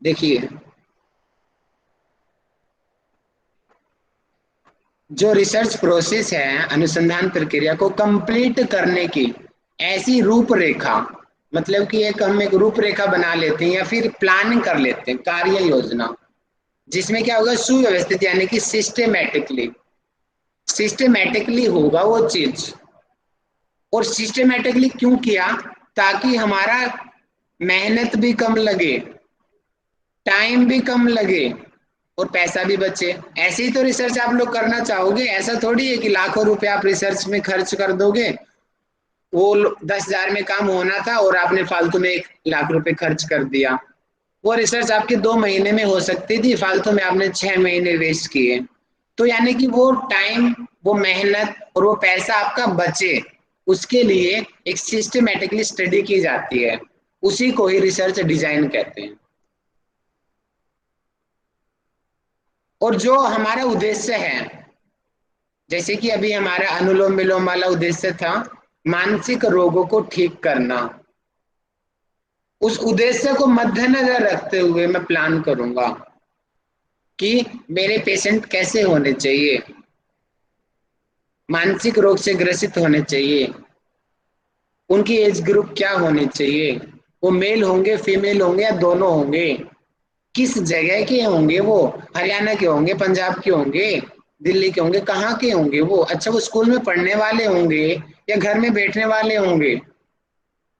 देखिए, जो research process है, अनुसंधान प्रक्रिया को कंप्लीट करने की ऐसी रूपरेखा, मतलब कि एक हम एक रूपरेखा बना लेते हैं या फिर प्लानिंग कर लेते हैं, कार्य योजना, जिसमें क्या होगा, सुव्यवस्थित यानी कि सिस्टेमेटिकली, सिस्टेमेटिकली होगा वो चीज। और सिस्टेमेटिकली क्यों किया? ताकि हमारा मेहनत भी कम लगे, टाइम भी कम लगे, और पैसा भी बचे। ऐसे ही तो रिसर्च आप लोग करना चाहोगे, ऐसा थोड़ी है कि लाखों रुपए आप रिसर्च में खर्च कर दोगे। वो 10,000 में काम होना था और आपने फालतू में 1 लाख रुपए खर्च कर दिया। वो रिसर्च आपके 2 महीने में हो सकती थी, फालतू में आपने 6 महीने वेस्ट किए। तो यानी कि वो टाइम, वो मेहनत और वो पैसा आपका बचे, उसके लिए एक सिस्टमेटिकली स्टडी की जाती है। उसी को ही रिसर्च डिजाइन कहते हैं। और जो हमारा उद्देश्य है, जैसे कि अभी हमारा अनुलोम विलोम वाला उद्देश्य था, मानसिक रोगों को ठीक करना, उस उद्देश्य को मद्देनजर रखते हुए मैं प्लान करूंगा कि मेरे पेशेंट कैसे होने चाहिए, मानसिक रोग से ग्रसित होने चाहिए, उनकी एज ग्रुप क्या होने चाहिए, वो मेल होंगे, फीमेल होंगे या दोनों होंगे, किस जगह के होंगे, वो हरियाणा के होंगे, पंजाब के होंगे, दिल्ली के होंगे, कहाँ के होंगे वो, अच्छा वो स्कूल में पढ़ने वाले होंगे या घर में बैठने वाले होंगे,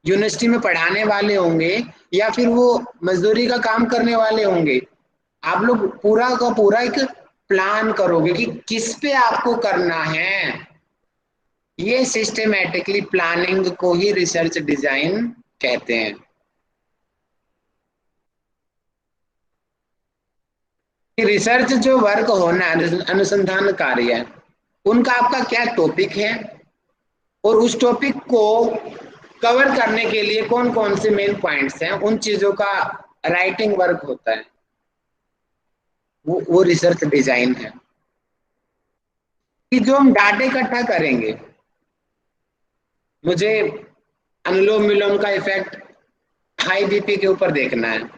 यूनिवर्सिटी में पढ़ाने वाले होंगे या फिर वो मजदूरी का काम करने वाले होंगे। आप लोग पूरा का पूरा एक प्लान करोगे कि किस पे आपको करना है। ये सिस्टेमेटिकली प्लानिंग को ही रिसर्च डिजाइन कहते हैं। रिसर्च जो वर्क होना है, अनुसंधान कार्य है, उनका आपका क्या टॉपिक है, और उस टॉपिक को कवर करने के लिए कौन कौन से मेन पॉइंट्स हैं, उन चीजों का राइटिंग वर्क होता है, वो रिसर्च डिजाइन है। कि जो हम डाटा इकट्ठा करेंगे, मुझे अनुलोम विलोम का इफेक्ट हाई बीपी के ऊपर देखना है,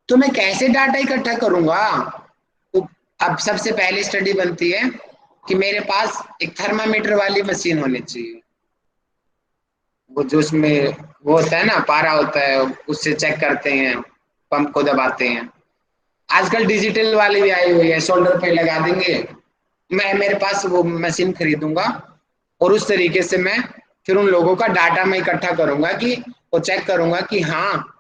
तो मैं कैसे डाटा इकट्ठा करूंगा? तो अब सबसे पहली स्टडी बनती है कि मेरे पास एक थर्मामीटर वाली मशीन होनी चाहिए। वो जो उसमें वो होता है ना, पारा होता है, उससे चेक करते हैं, पंप को दबाते हैं। आजकल डिजिटल वाली भी आई हुई है, शोल्डर पे लगा देंगे। मैं मेरे पास वो मशीन खरीदूंगा, और उस तरीके से मैं फिर उन लोगों का डाटा मैं इकट्ठा करूंगा कि वो चेक करूंगा कि हाँ,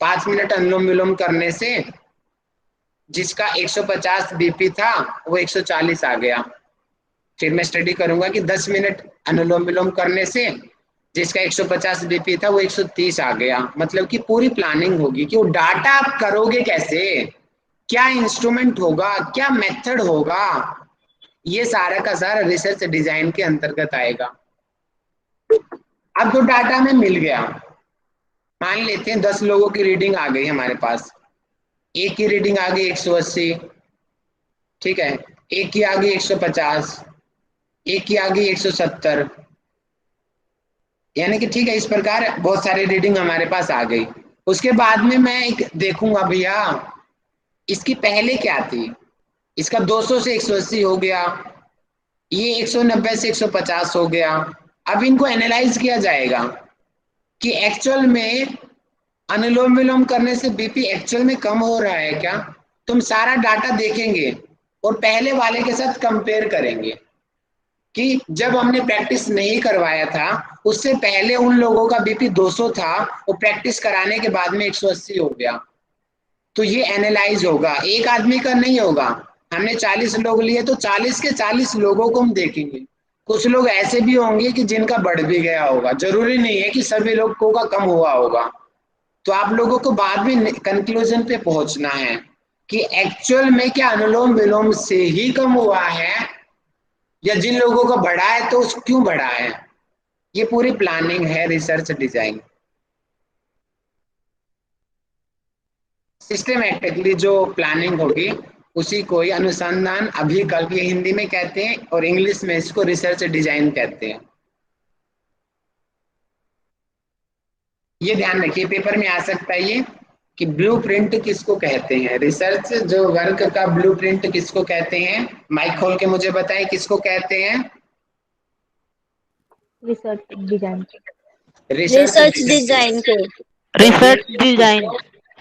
5 मिनट अनुलोम विलोम करने से जिसका 150 बीपी था वो 140 आ गया। फिर मैं स्टडी करूंगा कि 10 मिनट अनुलोम विलोम करने से जिसका 150 बीपी था वो 130 आ गया। मतलब कि पूरी प्लानिंग होगी कि वो डाटा आप करोगे कैसे, क्या इंस्ट्रूमेंट होगा, क्या मेथड होगा, ये सारा का सारा रिसर्च डिजाइन के अंतर्गत आएगा। अब जो डाटा में मिल गया, मान लेते हैं 10 लोगों की रीडिंग आ गई हमारे पास, एक की रीडिंग आ गई 180, ठीक है, एक की आ गई 150, एक की आ गई 170, यानी कि ठीक है, इस प्रकार बहुत सारी रीडिंग हमारे पास आ गई। उसके बाद में मैं एक देखूंगा भैया, इसकी पहले क्या थी, इसका 200 से 180 हो गया, ये 190 से 150 हो गया। अब इनको एनालाइज किया जाएगा कि एक्चुअल में अनुलोम विलोम करने से बीपी एक्चुअल में कम हो रहा है क्या। तुम सारा डाटा देखेंगे और पहले वाले के साथ कंपेयर करेंगे कि जब हमने प्रैक्टिस नहीं करवाया था, उससे पहले उन लोगों का बीपी 200 था, वो प्रैक्टिस कराने के बाद में 180 हो गया। तो ये एनालाइज होगा, एक आदमी का नहीं होगा। हमने 40 लोग लिए तो 40 के 40 लोगों को हम देखेंगे। कुछ लोग ऐसे भी होंगे कि जिनका बढ़ भी गया होगा, जरूरी नहीं है कि सभी लोगों का कम हुआ होगा। तो आप लोगों को बाद में कंक्लूजन पे पहुंचना है कि एक्चुअल में क्या अनुलोम विलोम से ही कम हुआ है, या जिन लोगों का बढ़ा है तो क्यों बढ़ा है। ये पूरी प्लानिंग है, रिसर्च डिजाइन। सिस्टमेटिकली जो प्लानिंग होगी, उसी को ही अनुसंधान अभिकल्प, ये हिंदी में कहते हैं, और इंग्लिश में इसको रिसर्च डिजाइन कहते हैं। ये ध्यान रखिए, पेपर में आ सकता है ये। कि ब्लूप्रिंट किसको कहते हैं, रिसर्च जो वर्क का ब्लूप्रिंट किसको कहते हैं, माइक खोल के मुझे बताएं किसको कहते हैं। Research design. Research research design design को। और रिसर्च डिजाइन। इसको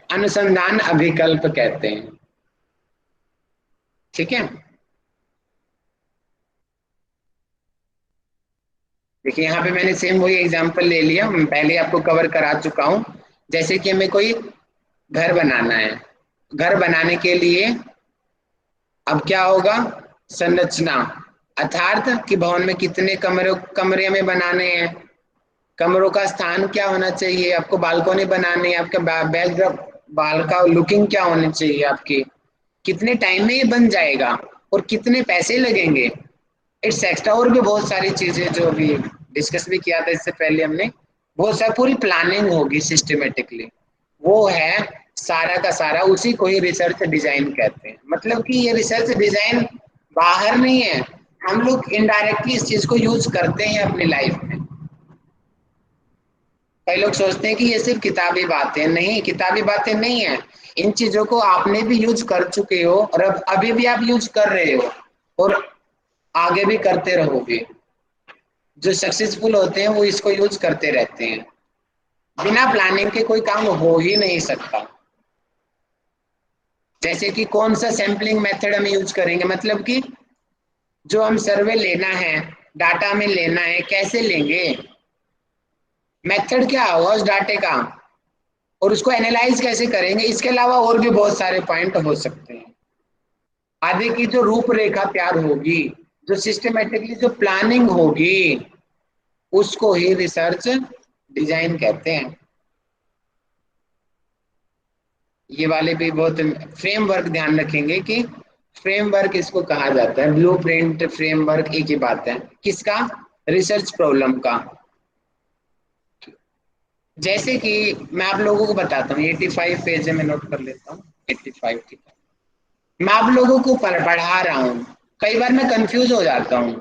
अनुसंधान अभिकल्प कहते हैं। ठीक है, देखिए यहाँ पे मैंने सेम वही एग्जांपल ले लिया, मैं पहले आपको कवर करा चुका हूं। जैसे कि हमें कोई घर बनाना है, घर बनाने के लिए अब क्या होगा, संरचना, अर्थात कि भवन में कितने कमरे में बनाने हैं, कमरों का स्थान क्या होना चाहिए, आपको बालकनी बनानी है, आपका बैकग्राउंड बाल का लुकिंग क्या होनी चाहिए आपकी, कितने टाइम में ये बन जाएगा और कितने पैसे लगेंगे, इट्स एक्स्ट्रा। और भी बहुत सारी चीजें जो अभी डिस्कस भी किया था इससे पहले हमने, बहुत सारी पूरी प्लानिंग होगी सिस्टमेटिकली, वो है सारा का सारा, उसी को ही रिसर्च डिजाइन कहते हैं। मतलब कि ये रिसर्च डिजाइन बाहर नहीं है, हम लोग इनडायरेक्टली इस चीज को यूज करते हैं अपनी लाइफ में। कई लोग सोचते हैं कि ये सिर्फ किताबी बातें, नहीं किताबी बातें नहीं है, इन चीजों को आपने भी यूज कर चुके हो और अब अभी भी आप यूज कर रहे हो और आगे भी करते रहोगे। जो सक्सेसफुल होते हैं वो इसको यूज करते रहते हैं, बिना प्लानिंग के कोई काम हो ही नहीं सकता। जैसे कि कौन सा सैंपलिंग मेथड हम यूज करेंगे, मतलब कि जो हम सर्वे लेना है, डाटा में लेना है, कैसे लेंगे, मेथड क्या होगा उस डाटे का, और उसको एनालाइज कैसे करेंगे, इसके अलावा और भी बहुत सारे पॉइंट हो सकते हैं। आगे की जो रूपरेखा तैयार होगी, जो सिस्टमेटिकली जो प्लानिंग होगी, उसको ही रिसर्च डिजाइन कहते हैं। ये वाले भी बहुत फ्रेमवर्क ध्यान रखेंगे कि फ्रेमवर्क इसको कहा जाता है, ब्लूप्रिंट फ्रेमवर्क एक ही बात है, किसका, रिसर्च प्रॉब्लम का। जैसे कि मैं आप लोगों को बताता हूँ, 85 पेज है, मैं नोट कर लेता हूँ, 85, ठीक है। मैं आप लोगों को पढ़ा रहा हूँ, कई बार मैं कंफ्यूज हो जाता हूँ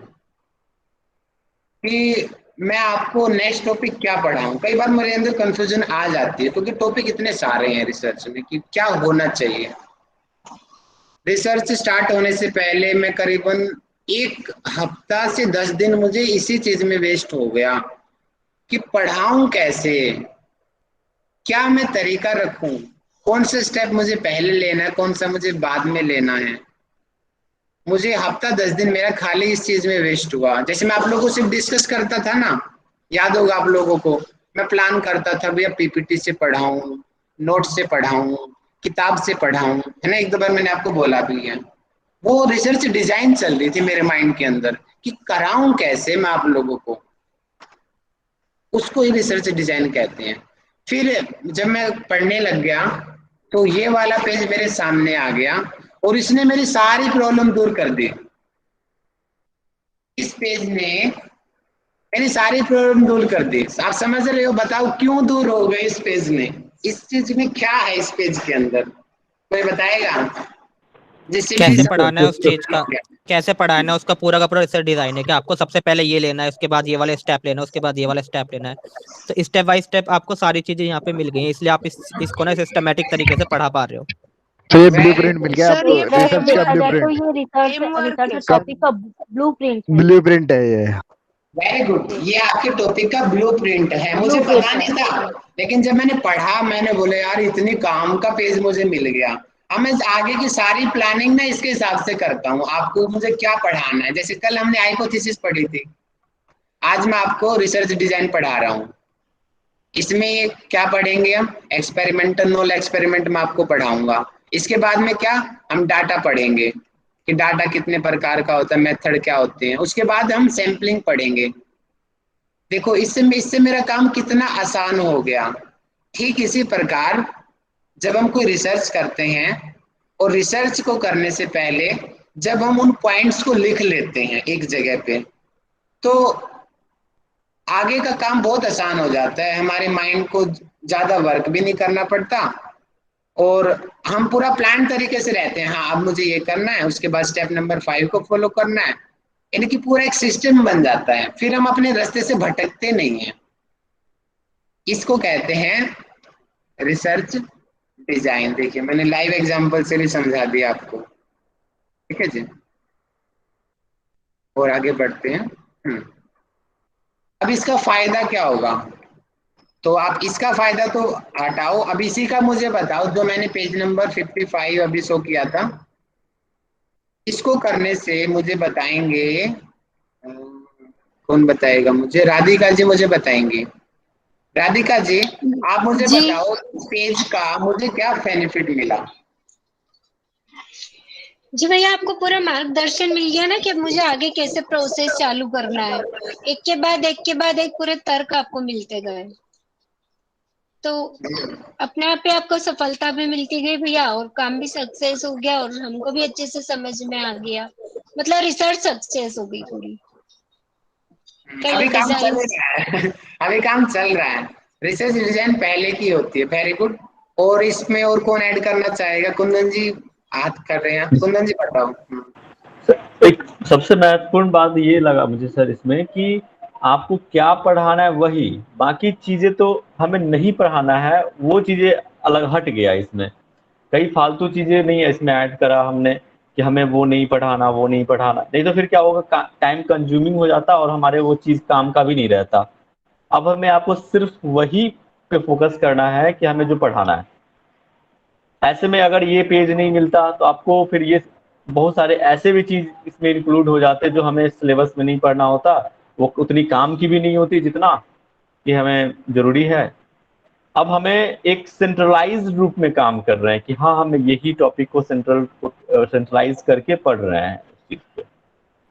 कि मैं आपको नेक्स्ट टॉपिक क्या पढ़ाऊं, कई बार मेरे अंदर कंफ्यूजन आ जाती है क्योंकि टॉपिक इतने सारे हैं रिसर्च में कि क्या होना चाहिए। रिसर्च स्टार्ट होने से पहले मैं करीबन 1 हफ्ता से 10 दिन मुझे इसी चीज में वेस्ट हो गया कि पढ़ाऊं कैसे, क्या मैं तरीका रखूं, कौन सा स्टेप मुझे पहले लेना है, कौन सा मुझे बाद में लेना है। मुझे हफ्ता 10 दिन मेरा खाली इस चीज में वेस्ट हुआ। जैसे मैं आप लोगों से डिस्कस करता था ना, याद होगा आप लोगों को, मैं प्लान करता था भैया पीपीटी से पढ़ाऊं, नोट से पढ़ाऊं, किताब से पढ़ाऊं, है ना, एक दो बार मैंने आपको बोला भी है। वो रिसर्च डिजाइन चल रही थी मेरे माइंड के अंदर कि कराऊं कैसे मैं आप लोगों को, उसको ही रिसर्च डिजाइन कहते हैं। फिर जब मैं पढ़ने लग गया तो ये वाला पेज मेरे सामने आ गया और इसने मेरी सारी प्रॉब्लम दूर कर दी। इस पेज ने मेरी सारी प्रॉब्लम दूर कर दी। आप समझ रहे हो, बताओ क्यों दूर हो गए इस पेज ने, इस चीज में क्या है इस पेज के अंदर, कोई बताएगा जिससे मेरी कैसे पढ़ाना है उस चीज का, कैसे पढ़ाना है उसका पूरा का पूरा रिसर्च डिजाइन है कि आपको सबसे पहले ये लेना है, उसके बाद ये वाला स्टेप लेना है, उसके बाद ये वाला स्टेप लेना है। तो स्टेप बाय स्टेप आपको सारी चीजें यहाँ पे मिल गई हैं, इसलिए आप इसको ना सिस्टमेटिक तरीके से पढ़ा पा रहे हो। तो ये वेरी ब्लूप्रिंट मिल गुड, गया सर आपको, ये वैसे रिसर्च का देखा जाए तो ब्लूप्रिंट। ये रिसर्च टॉपिक का ब्लूप्रिंट है। ब्लूप्रिंट है ये। वेरी गुड, ये आपके टॉपिक का ब्लूप्रिंट है। मुझे ब्लूप्रिंट पता है। नहीं था, लेकिन जब मैंने पढ़ा मैंने बोला यार इतनी काम का पेज मुझे मिल गया। अब मैं आगे की सारी प्लानिंग ना इसके हिसाब से करता हूँ, आपको मुझे क्या पढ़ाना है। जैसे कल हमने हाइपोथेसिस पढ़ी थी, आज मैं आपको रिसर्च डिजाइन पढ़ा रहा हूँ। इसमें ये क्या पढ़ेंगे हम, एक्सपेरिमेंटल नॉल एक्सपेरिमेंट में आपको पढ़ाऊंगा। इसके बाद में क्या, हम डाटा पढ़ेंगे कि डाटा कितने प्रकार का होता है, मेथड क्या होते हैं। उसके बाद हम सैंपलिंग पढ़ेंगे। देखो इससे मेरा काम कितना आसान हो गया। ठीक इसी प्रकार जब हम कोई रिसर्च करते हैं और रिसर्च को करने से पहले जब हम उन पॉइंट्स को लिख लेते हैं एक जगह पे, तो आगे का काम बहुत आसान हो जाता है, हमारे माइंड को ज्यादा वर्क भी नहीं करना पड़ता और हम पूरा प्लान तरीके से रहते हैं। हाँ अब मुझे ये करना है, उसके बाद स्टेप नंबर 5 को फॉलो करना है, यानी कि पूरा एक सिस्टम बन जाता है, फिर हम अपने रास्ते से भटकते नहीं हैं। इसको कहते हैं रिसर्च डिजाइन। देखिए मैंने लाइव एग्जांपल से भी समझा दिया आपको, ठीक है जी। और आगे बढ़ते हैं। अब इसका फायदा क्या होगा, तो आप इसका फायदा तो हटाओ, अब इसी का मुझे बताओ जो मैंने पेज नंबर 55 अभी शो किया था, इसको करने से मुझे बताएंगे कौन बताएगा मुझे, राधिका जी मुझे बताएंगी। राधिका जी आप मुझे जी बताओ पेज का मुझे क्या बेनिफिट मिला। जी भैया, आपको पूरा मार्गदर्शन मिल गया ना कि अब मुझे आगे कैसे प्रोसेस चालू करना है। एक के बाद एक के बाद एक पूरे तर्क आपको मिलते गए, तो अपने आप पे आपको सफलता भी मिलती गई भैया, और काम भी सक्सेस हो गया, और हमको भी अच्छे से समझ में आ गया। मतलब रिसर्च सक्सेस हो गई पूरी। अभी कलर काम चल डिजाइन। रहा है अभी काम चल रहा है, रिसर्च डिजाइन पहले की होती है। Very good. और इसमें और कौन ऐड करना चाहेगा, कुंदन जी हाथ कर रहे हैं, कुंदन जी बताओ। एक सबसे महत्वपूर्ण बात ये लगा मुझे सर इसमें कि आपको क्या पढ़ाना है वही, बाकी चीजें तो हमें नहीं पढ़ाना है, वो चीजें अलग हट गया इसमें। कई फालतू चीजें नहीं है इसमें ऐड करा हमने कि हमें वो नहीं पढ़ाना, वो नहीं पढ़ाना, नहीं तो फिर क्या होगा, टाइम कंज्यूमिंग हो जाता और हमारे वो चीज काम का भी नहीं रहता। अब हमें आपको सिर्फ वही पे फोकस करना है कि हमें जो पढ़ाना है। ऐसे में अगर ये पेज नहीं मिलता तो आपको फिर ये बहुत सारे ऐसे भी चीज इसमें इंक्लूड हो जाते जो हमें सिलेबस में नहीं पढ़ना होता, वो उतनी काम की भी नहीं होती जितना कि हमें जरूरी है। अब हमें एक सेंट्रलाइज्ड रूप में काम कर रहे हैं कि हाँ हम यही टॉपिक को सेंट्रलाइज करके पढ़ रहे हैं, उस चीज पे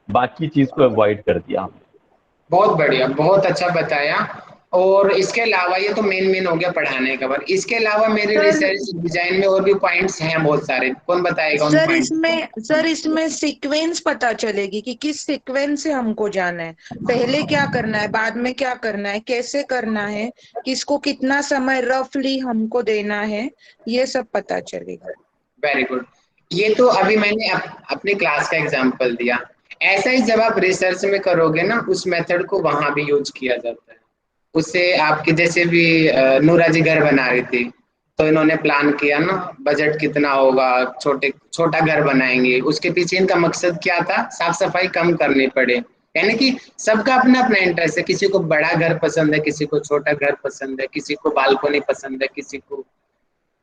बाकी चीज को अवॉइड कर दिया हमने। बहुत बढ़िया, बहुत अच्छा बताया। और इसके अलावा ये तो मेन हो गया पढ़ाने का बार, इसके अलावा मेरे सर रिसर्च डिजाइन में और भी पॉइंट्स हैं बहुत सारे, कौन बताएगा उन पॉइंट्स को। सर इसमें सीक्वेंस पता चलेगी कि किस सीक्वेंस से हमको जाना है, पहले क्या करना है, बाद में क्या करना है, कैसे करना है, किसको कितना समय रफली हमको देना है, ये सब पता चलेगा। Very good. ये तो अभी मैंने अपनी क्लास का एग्जांपल दिया। ऐसा ही जब आप रिसर्च में करोगे ना, उस मेथड को वहां भी यूज किया जाता है। उससे आपके जैसे भी नूरा जी घर बना रही थी, तो इन्होंने प्लान किया ना बजट कितना होगा, छोटा घर बनाएंगे, उसके पीछे इनका मकसद क्या था, साफ सफाई कम करनी पड़े। यानी कि सबका अपना अपना इंटरेस्ट है, किसी को बड़ा घर पसंद है, किसी को छोटा घर पसंद है, किसी को बालकोनी पसंद है, किसी को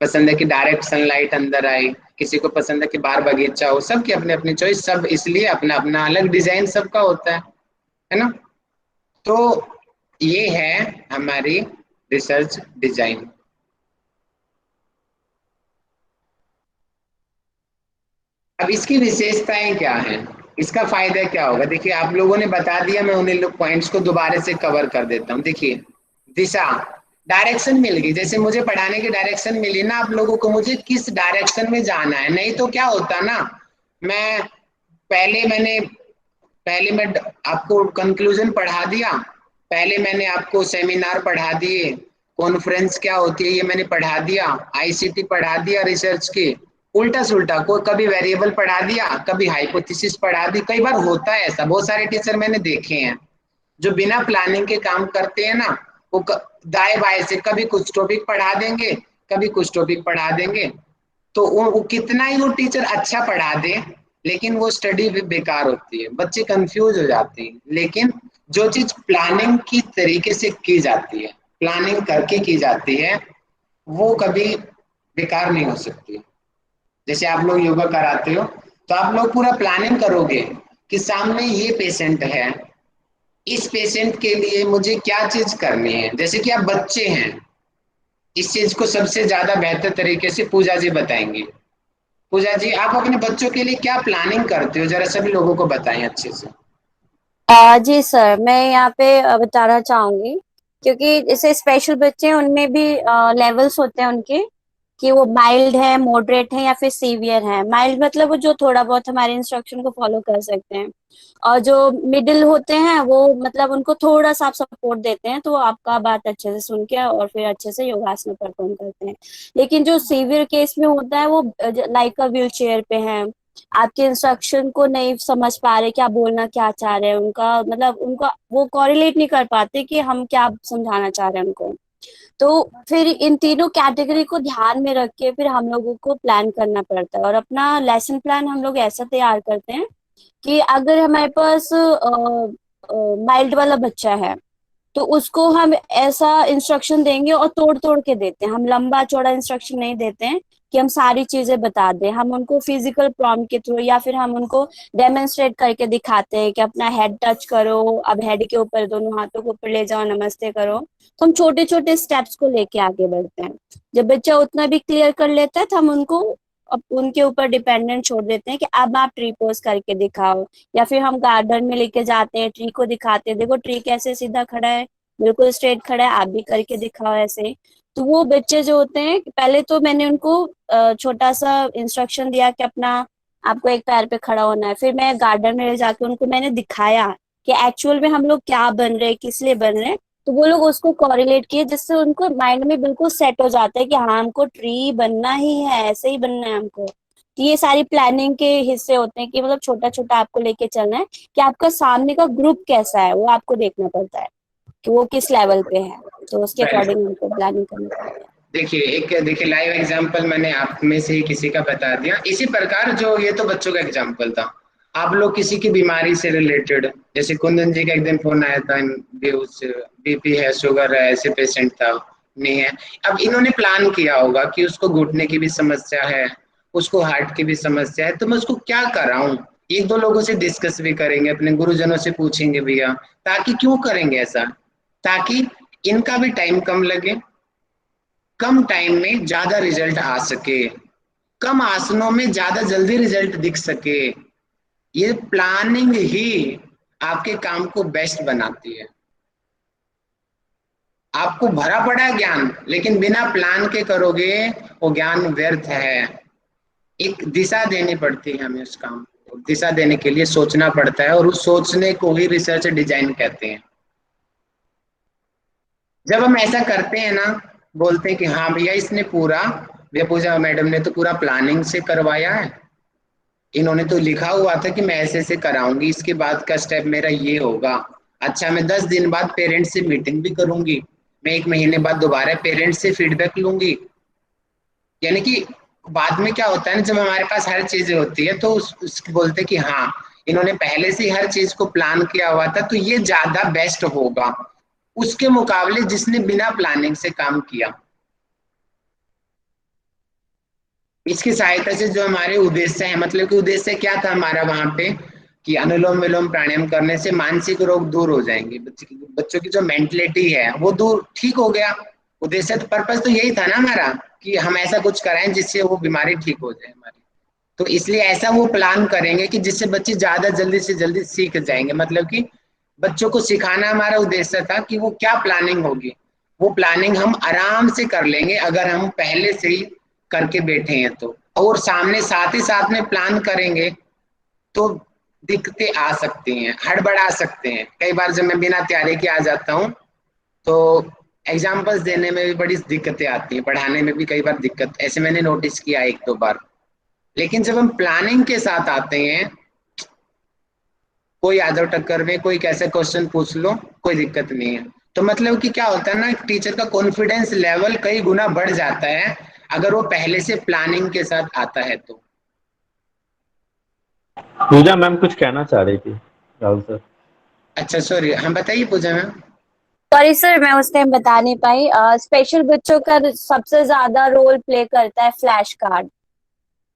पसंद है कि डायरेक्ट सनलाइट अंदर आए, किसी को पसंद है कि बाहर बगीचा हो, सबकी अपनी अपनी चॉइस, सब इसलिए अपना अपना अलग डिजाइन सबका होता है ना। तो ये है हमारी रिसर्च डिजाइन। अब इसकी विशेषताएं क्या हैं, इसका फायदा क्या होगा, देखिए आप लोगों ने बता दिया, मैं उन्हीं पॉइंट्स को दोबारा से कवर कर देता हूँ। देखिए दिशा, डायरेक्शन मिल गई, जैसे मुझे पढ़ाने की डायरेक्शन मिली ना आप लोगों को, मुझे किस डायरेक्शन में जाना है। नहीं तो क्या होता ना, मैं पहले मैं आपको कंक्लूजन पढ़ा दिया, पहले मैंने आपको सेमिनार पढ़ा दिए, कॉन्फ्रेंस क्या होती है ये मैंने पढ़ा दिया, आईसीटी पढ़ा दिया रिसर्च की, उल्टा सुल्टा को कभी वेरिएबल पढ़ा दिया, कभी हाइपोथेसिस पढ़ा दी। कई बार होता है ऐसा, बहुत सारे टीचर मैंने देखे हैं जो बिना प्लानिंग के काम करते हैं ना, वो दाएं बाएं से कभी कुछ टॉपिक पढ़ा देंगे, कभी कुछ टॉपिक पढ़ा देंगे। तो वो कितना ही वो टीचर अच्छा पढ़ा दे, लेकिन वो स्टडी भी बेकार होती है, बच्चे कंफ्यूज हो जाते हैं। लेकिन जो चीज प्लानिंग की तरीके से की जाती है, प्लानिंग करके की जाती है, वो कभी बेकार नहीं हो सकती। जैसे आप लोग योगा कराते हो, तो आप लोग पूरा प्लानिंग करोगे कि सामने ये पेशेंट है, इस पेशेंट के लिए मुझे क्या चीज करनी है। जैसे कि आप बच्चे हैं, इस चीज को सबसे ज्यादा बेहतर तरीके से पूजा जी बताएंगे। पूजा जी आप अपने बच्चों के लिए क्या प्लानिंग करते हो, जरा सभी लोगों को बताएं अच्छे से। जी सर, मैं यहाँ पे बताना चाहूंगी, क्योंकि जैसे स्पेशल बच्चे हैं उनमें भी लेवल्स होते हैं उनके, कि वो माइल्ड है, मॉडरेट है, या फिर सीवियर है। माइल्ड मतलब वो जो थोड़ा बहुत हमारे इंस्ट्रक्शन को फॉलो कर सकते हैं, और जो मिडिल होते हैं वो मतलब उनको थोड़ा सा आप सपोर्ट देते हैं तो वो आपका बात अच्छे से सुन के और फिर अच्छे से योगासन परफॉर्म करते हैं। लेकिन जो सीवियर केस में होता है वो लाइक अ व्हील चेयर पे है, आपके इंस्ट्रक्शन को नहीं समझ पा रहे, क्या बोलना क्या चाह रहे हैं, उनका मतलब उनका वो कोरिलेट नहीं कर पाते कि हम क्या समझाना चाह रहे हैं उनको। तो फिर इन तीनों कैटेगरी को ध्यान में रख के फिर हम लोगों को प्लान करना पड़ता है, और अपना लेसन प्लान हम लोग ऐसा तैयार करते हैं कि अगर हमारे पास माइल्ड वाला बच्चा है तो उसको हम ऐसा इंस्ट्रक्शन देंगे और तोड़ तोड़ के देते हैं। हम लंबा चौड़ा इंस्ट्रक्शन नहीं देते हैं कि हम सारी चीजें बता दें। हम उनको फिजिकल प्रॉम्प्ट के थ्रू या फिर हम उनको डेमोन्स्ट्रेट करके दिखाते हैं कि अपना हेड टच करो, अब हेड के ऊपर दोनों हाथों को ऊपर ले जाओ, नमस्ते करो। तो हम छोटे छोटे स्टेप्स को लेके आगे बढ़ते हैं। जब बच्चा उतना भी क्लियर कर लेता है तो हम उनको अब उनके ऊपर डिपेंडेंट छोड़ देते हैं कि अब आप ट्री पोज करके दिखाओ, या फिर हम गार्डन में लेके जाते हैं, ट्री को दिखाते हैं, देखो ट्री कैसे सीधा खड़ा है, बिल्कुल स्ट्रेट खड़ा है, आप भी करके दिखाओ ऐसे। तो वो बच्चे जो होते हैं, पहले तो मैंने उनको छोटा सा इंस्ट्रक्शन दिया कि अपना आपको एक पैर पे खड़ा होना है। फिर मैं गार्डन में ले जाके उनको मैंने दिखाया कि एक्चुअल में हम लोग क्या बन रहे हैं, किस लिए बन रहे हैं। तो वो लोग उसको कॉरिलेट किए, जिससे उनको माइंड में बिल्कुल सेट हो जाता है कि हाँ हमको ट्री बनना ही है, ऐसे ही बनना है हमको। तो ये सारी प्लानिंग के हिस्से होते हैं कि मतलब छोटा छोटा आपको लेके चलना है कि आपका सामने का ग्रुप कैसा है, वो आपको देखना पड़ता है कि वो किस लेवल पे है, तो उसके अकॉर्डिंग हमको प्लानिंग करनी पड़ती है। देखिए लाइव एग्जांपल मैंने आप में से ही किसी का बता दिया। इसी प्रकार जो ये तो बच्चों का एग्जांपल था, आप लोग किसी की बीमारी से रिलेटेड, जैसे कुंदन जी का एक दिन फोन आया था, बीपी है, शुगर है, ऐसे पेशेंट था, नहीं है। अब इन्होंने प्लान किया होगा कि उसको घुटने की भी समस्या है, उसको हार्ट की भी समस्या है, तो मैं उसको क्या कराऊं। एक दो लोगों से डिस्कस भी करेंगे, अपने गुरुजनों से पूछेंगे भैया, ताकि क्यों करेंगे ऐसा, ताकि इनका भी टाइम कम लगे, कम टाइम में ज्यादा रिजल्ट आ सके, कम आसनों में ज्यादा जल्दी रिजल्ट दिख सके। ये प्लानिंग ही आपके काम को बेस्ट बनाती है। आपको भरा पड़ा है ज्ञान, लेकिन बिना प्लान के करोगे वो ज्ञान व्यर्थ है। एक दिशा देनी पड़ती है हमें, उस काम को दिशा देने के लिए सोचना पड़ता है, और उस सोचने को ही रिसर्च डिजाइन कहते हैं। जब हम ऐसा करते हैं ना, बोलते हैं कि हाँ भैया इसने पूरा, भैया पूजा मैडम ने तो पूरा प्लानिंग से करवाया है, इन्होंने तो लिखा हुआ था कि मैं ऐसे ऐसे कराऊंगी, इसके बाद का स्टेप मेरा ये होगा। अच्छा, मैं 10 दिन बाद पेरेंट्स से मीटिंग भी करूंगी, मैं 1 महीने बाद दोबारा पेरेंट्स से फीडबैक लूंगी। यानी कि बाद में क्या होता है ना, जब हमारे पास हर चीजें होती है तो उसको बोलते हैं कि हाँ इन्होंने पहले से हर चीज को प्लान किया हुआ था, तो ये ज्यादा बेस्ट होगा उसके मुकाबले जिसने बिना प्लानिंग से काम किया। इसकी सहायता से जो हमारे उद्देश्य है, मतलब कि उद्देश्य क्या था हमारा वहां पे, कि अनुलोम विलोम प्राणायाम करने से मानसिक रोग दूर हो जाएंगे, बच्चों की जो मेंटलिटी है वो दूर ठीक हो गया। उद्देश्य तो, पर्पस तो यही था ना हमारा, कि हम ऐसा कुछ कराएं जिससे वो बीमारी ठीक हो जाए हमारी। तो इसलिए ऐसा वो प्लान करेंगे कि जिससे बच्चे ज्यादा जल्दी से जल्दी सीख जाएंगे। मतलब कि बच्चों को सिखाना हमारा उद्देश्य था कि वो क्या प्लानिंग होगी, वो प्लानिंग हम आराम से कर लेंगे अगर हम पहले से ही करके बैठे हैं तो। और सामने साथ ही साथ में प्लान करेंगे तो दिक्कतें आ सकती हैं, हड़बड़ा सकते हैं। कई बार जब मैं बिना तैयारी के आ जाता हूँ तो एग्जाम्पल्स देने में भी बड़ी दिक्कतें आती हैं, पढ़ाने में भी कई बार दिक्कत, ऐसे मैंने नोटिस किया 1-2 बार। लेकिन जब हम प्लानिंग के साथ आते हैं, कोई यादव टक्कर में कोई कैसे क्वेश्चन पूछ लो, कोई दिक्कत नहीं है। तो मतलब कि क्या होता है ना, टीचर का कॉन्फिडेंस लेवल कई गुना बढ़ जाता है अगर वो पहले से प्लानिंग के साथ आता है तो। पूजा मैम कुछ कहना चाह रही थी, राहुल सर। अच्छा सॉरी, हम बताइए पूजा मैम। सॉरी सर, मैं उस टाइम बता नहीं पाई। स्पेशल बच्चों का सबसे ज्यादा रोल प्ले करता है फ्लैश कार्ड।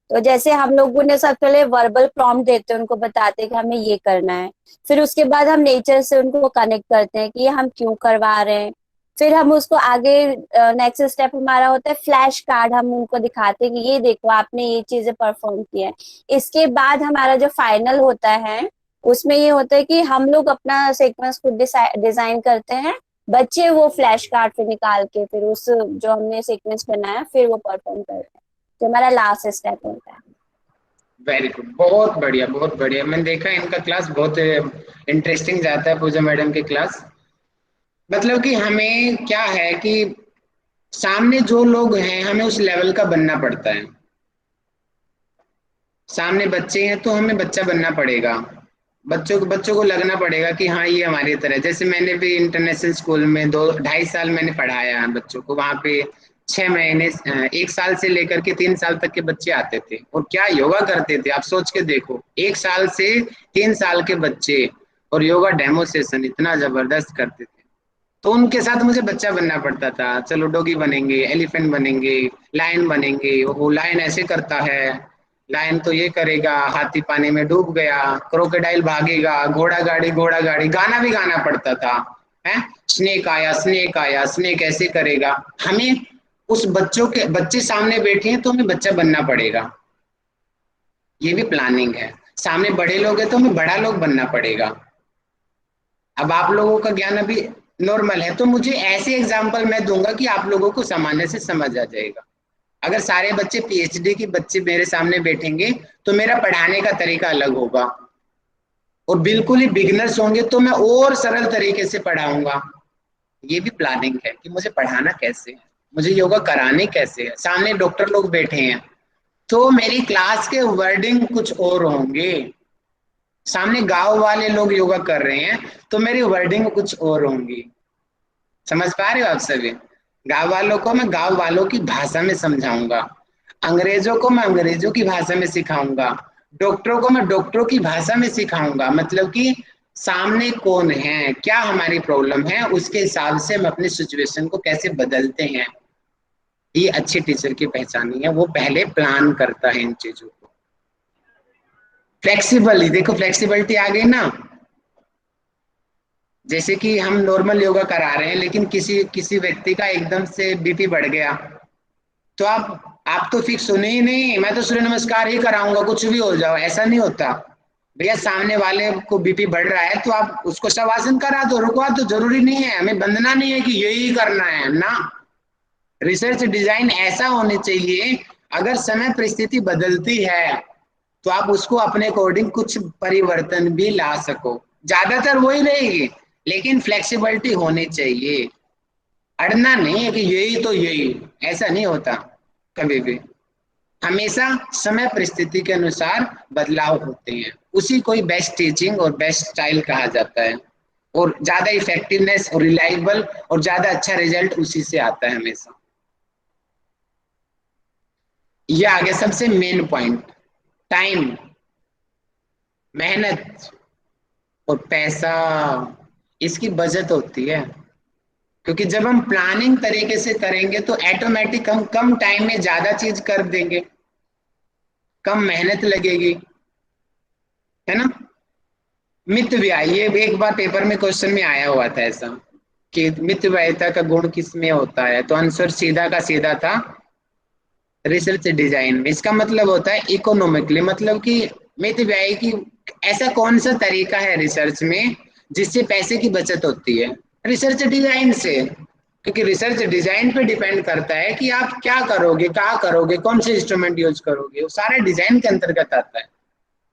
तो जैसे हम लोगों ने सबसे पहले वर्बल प्रॉम्प्ट देते हैं, उनको बताते हैं कि हमें ये करना है। फिर उसके बाद हम नेचर से उनको कनेक्ट करते हैं कि ये हम क्यों करवा रहे हैं। फिर हम उसको आगे नेक्स्ट स्टेप हमारा होता है फ्लैश कार्ड। हम उनको दिखाते हैं कि ये देखो आपने ये चीजें परफॉर्म की है। इसके बाद हमारा जो फाइनल होता है उसमें ये होता है कि हम लोग अपना सीक्वेंस खुद डिजाइन करते हैं, बच्चे वो फ्लैश कार्ड पे निकाल के फिर उस जो हमने सीक्वेंस बनाया फिर वो परफॉर्म करते हैं। तो हमारा लास्ट स्टेप होता है। वेरी गुड, बहुत बढ़िया बहुत बढ़िया। मैंने देखा इनका क्लास बहुत इंटरेस्टिंग जाता है, पूजा मैडम की क्लास। मतलब कि हमें क्या है कि सामने जो लोग हैं हमें उस लेवल का बनना पड़ता है। सामने बच्चे हैं तो हमें बच्चा बनना पड़ेगा। बच्चों को लगना पड़ेगा कि हाँ ये हमारी तरह। जैसे मैंने भी इंटरनेशनल स्कूल में 2-2.5 साल मैंने पढ़ाया बच्चों को, वहाँ पे 6 महीने 1 साल से लेकर के 3 साल तक के बच्चे आते थे और क्या योगा करते थे, आप सोच के देखो। 1 साल से 3 साल के बच्चे और योगा डेमो सेशन इतना जबरदस्त करते थे। तो उनके साथ मुझे बच्चा बनना पड़ता था। चलो डॉगी बनेंगे, एलिफेंट बनेंगे, लायन बनेंगे, वो लायन ऐसे करता है, लायन तो ये करेगा, हाथी पानी में डूब गया, क्रोकोडाइल भागेगा, घोड़ा गाड़ी गाना भी गाना पड़ता था है। स्नेक आया, स्नेक आया, स्नेक ऐसे करेगा। हमें उस बच्चे सामने बैठे हैं तो हमें बच्चा बनना पड़ेगा, ये भी प्लानिंग है। सामने बड़े लोग हैं तो हमें बड़ा लोग बनना पड़ेगा। अब आप लोगों का ज्ञान अभी नॉर्मल है तो मुझे ऐसे एग्जाम्पल मैं दूंगा कि आप लोगों को सामान्य से समझ आ जाएगा। अगर सारे बच्चे पीएचडी के बच्चे मेरे सामने बैठेंगे तो मेरा पढ़ाने का तरीका अलग होगा, और बिल्कुल ही बिगिनर्स होंगे तो मैं और सरल तरीके से पढ़ाऊंगा। ये भी प्लानिंग है कि मुझे पढ़ाना कैसे है, मुझे योगा कराने कैसे है। सामने डॉक्टर लोग बैठे हैं तो मेरी क्लास के वर्डिंग कुछ और होंगे, सामने गांव वाले लोग योगा कर रहे हैं तो मेरी वर्डिंग कुछ और होंगी। समझ पा रहे हो आप सभी? गांव वालों को मैं गांव वालों की भाषा में समझाऊंगा, अंग्रेजों को मैं अंग्रेजों की भाषा में सिखाऊंगा, डॉक्टरों को मैं डॉक्टरों की भाषा में सिखाऊंगा। मतलब कि सामने कौन है, क्या हमारी प्रॉब्लम है, उसके हिसाब से हम अपनी सिचुएशन को कैसे बदलते हैं। ये अच्छे टीचर की पहचान है, वो पहले प्लान करता है इन चीजों को। फ्लेक्सिबल, देखो फ्लेक्सिबिलिटी आ गई ना। जैसे कि हम नॉर्मल योगा करा रहे हैं लेकिन किसी व्यक्ति का एकदम से बीपी बढ़ गया तो आप तो फिक्स हो नहीं नहीं मैं तो सूर्य नमस्कार ही कराऊंगा, कुछ भी हो जाओ, ऐसा नहीं होता भैया। सामने वाले को बीपी बढ़ रहा है तो आप उसको शवासन करा दो, रुकवा तो जरूरी नहीं है, हमें बंधना नहीं है कि यही करना है ना। रिसर्च डिजाइन ऐसा होने चाहिए, अगर समय परिस्थिति बदलती है तो आप उसको अपने अकॉर्डिंग कुछ परिवर्तन भी ला सको। ज्यादातर वही रहेगी लेकिन फ्लेक्सिबिलिटी होनी चाहिए। अड़ना नहीं है कि यही तो यही, ऐसा नहीं होता कभी भी। हमेशा समय परिस्थिति के अनुसार बदलाव होते हैं, उसी को ही बेस्ट टीचिंग और बेस्ट स्टाइल कहा जाता है। और ज्यादा इफेक्टिवनेस और रिलायबल और ज्यादा अच्छा रिजल्ट उसी से आता है हमेशा। ये आगे सबसे मेन पॉइंट, टाइम, मेहनत और पैसा, इसकी बचत होती है। क्योंकि जब हम प्लानिंग तरीके से करेंगे तो ऑटोमेटिक हम कम टाइम में ज्यादा चीज कर देंगे, कम मेहनत लगेगी, है ना। मित व्यय, ये एक बार पेपर में क्वेश्चन में आया हुआ था ऐसा कि मित व्ययता का गुण किस में होता है, तो आंसर सीधा का सीधा था रिसर्च डिजाइन में। इसका मतलब होता है इकोनॉमिकली, मतलब कि मित व्यय की ऐसा कौन सा तरीका है रिसर्च में जिससे पैसे की बचत होती है, रिसर्च डिजाइन से। क्योंकि रिसर्च डिजाइन पे डिपेंड करता है कि आप क्या करोगे, कहाँ करोगे, कौन से इंस्ट्रूमेंट यूज करोगे, वो सारे डिजाइन के अंतर्गत आता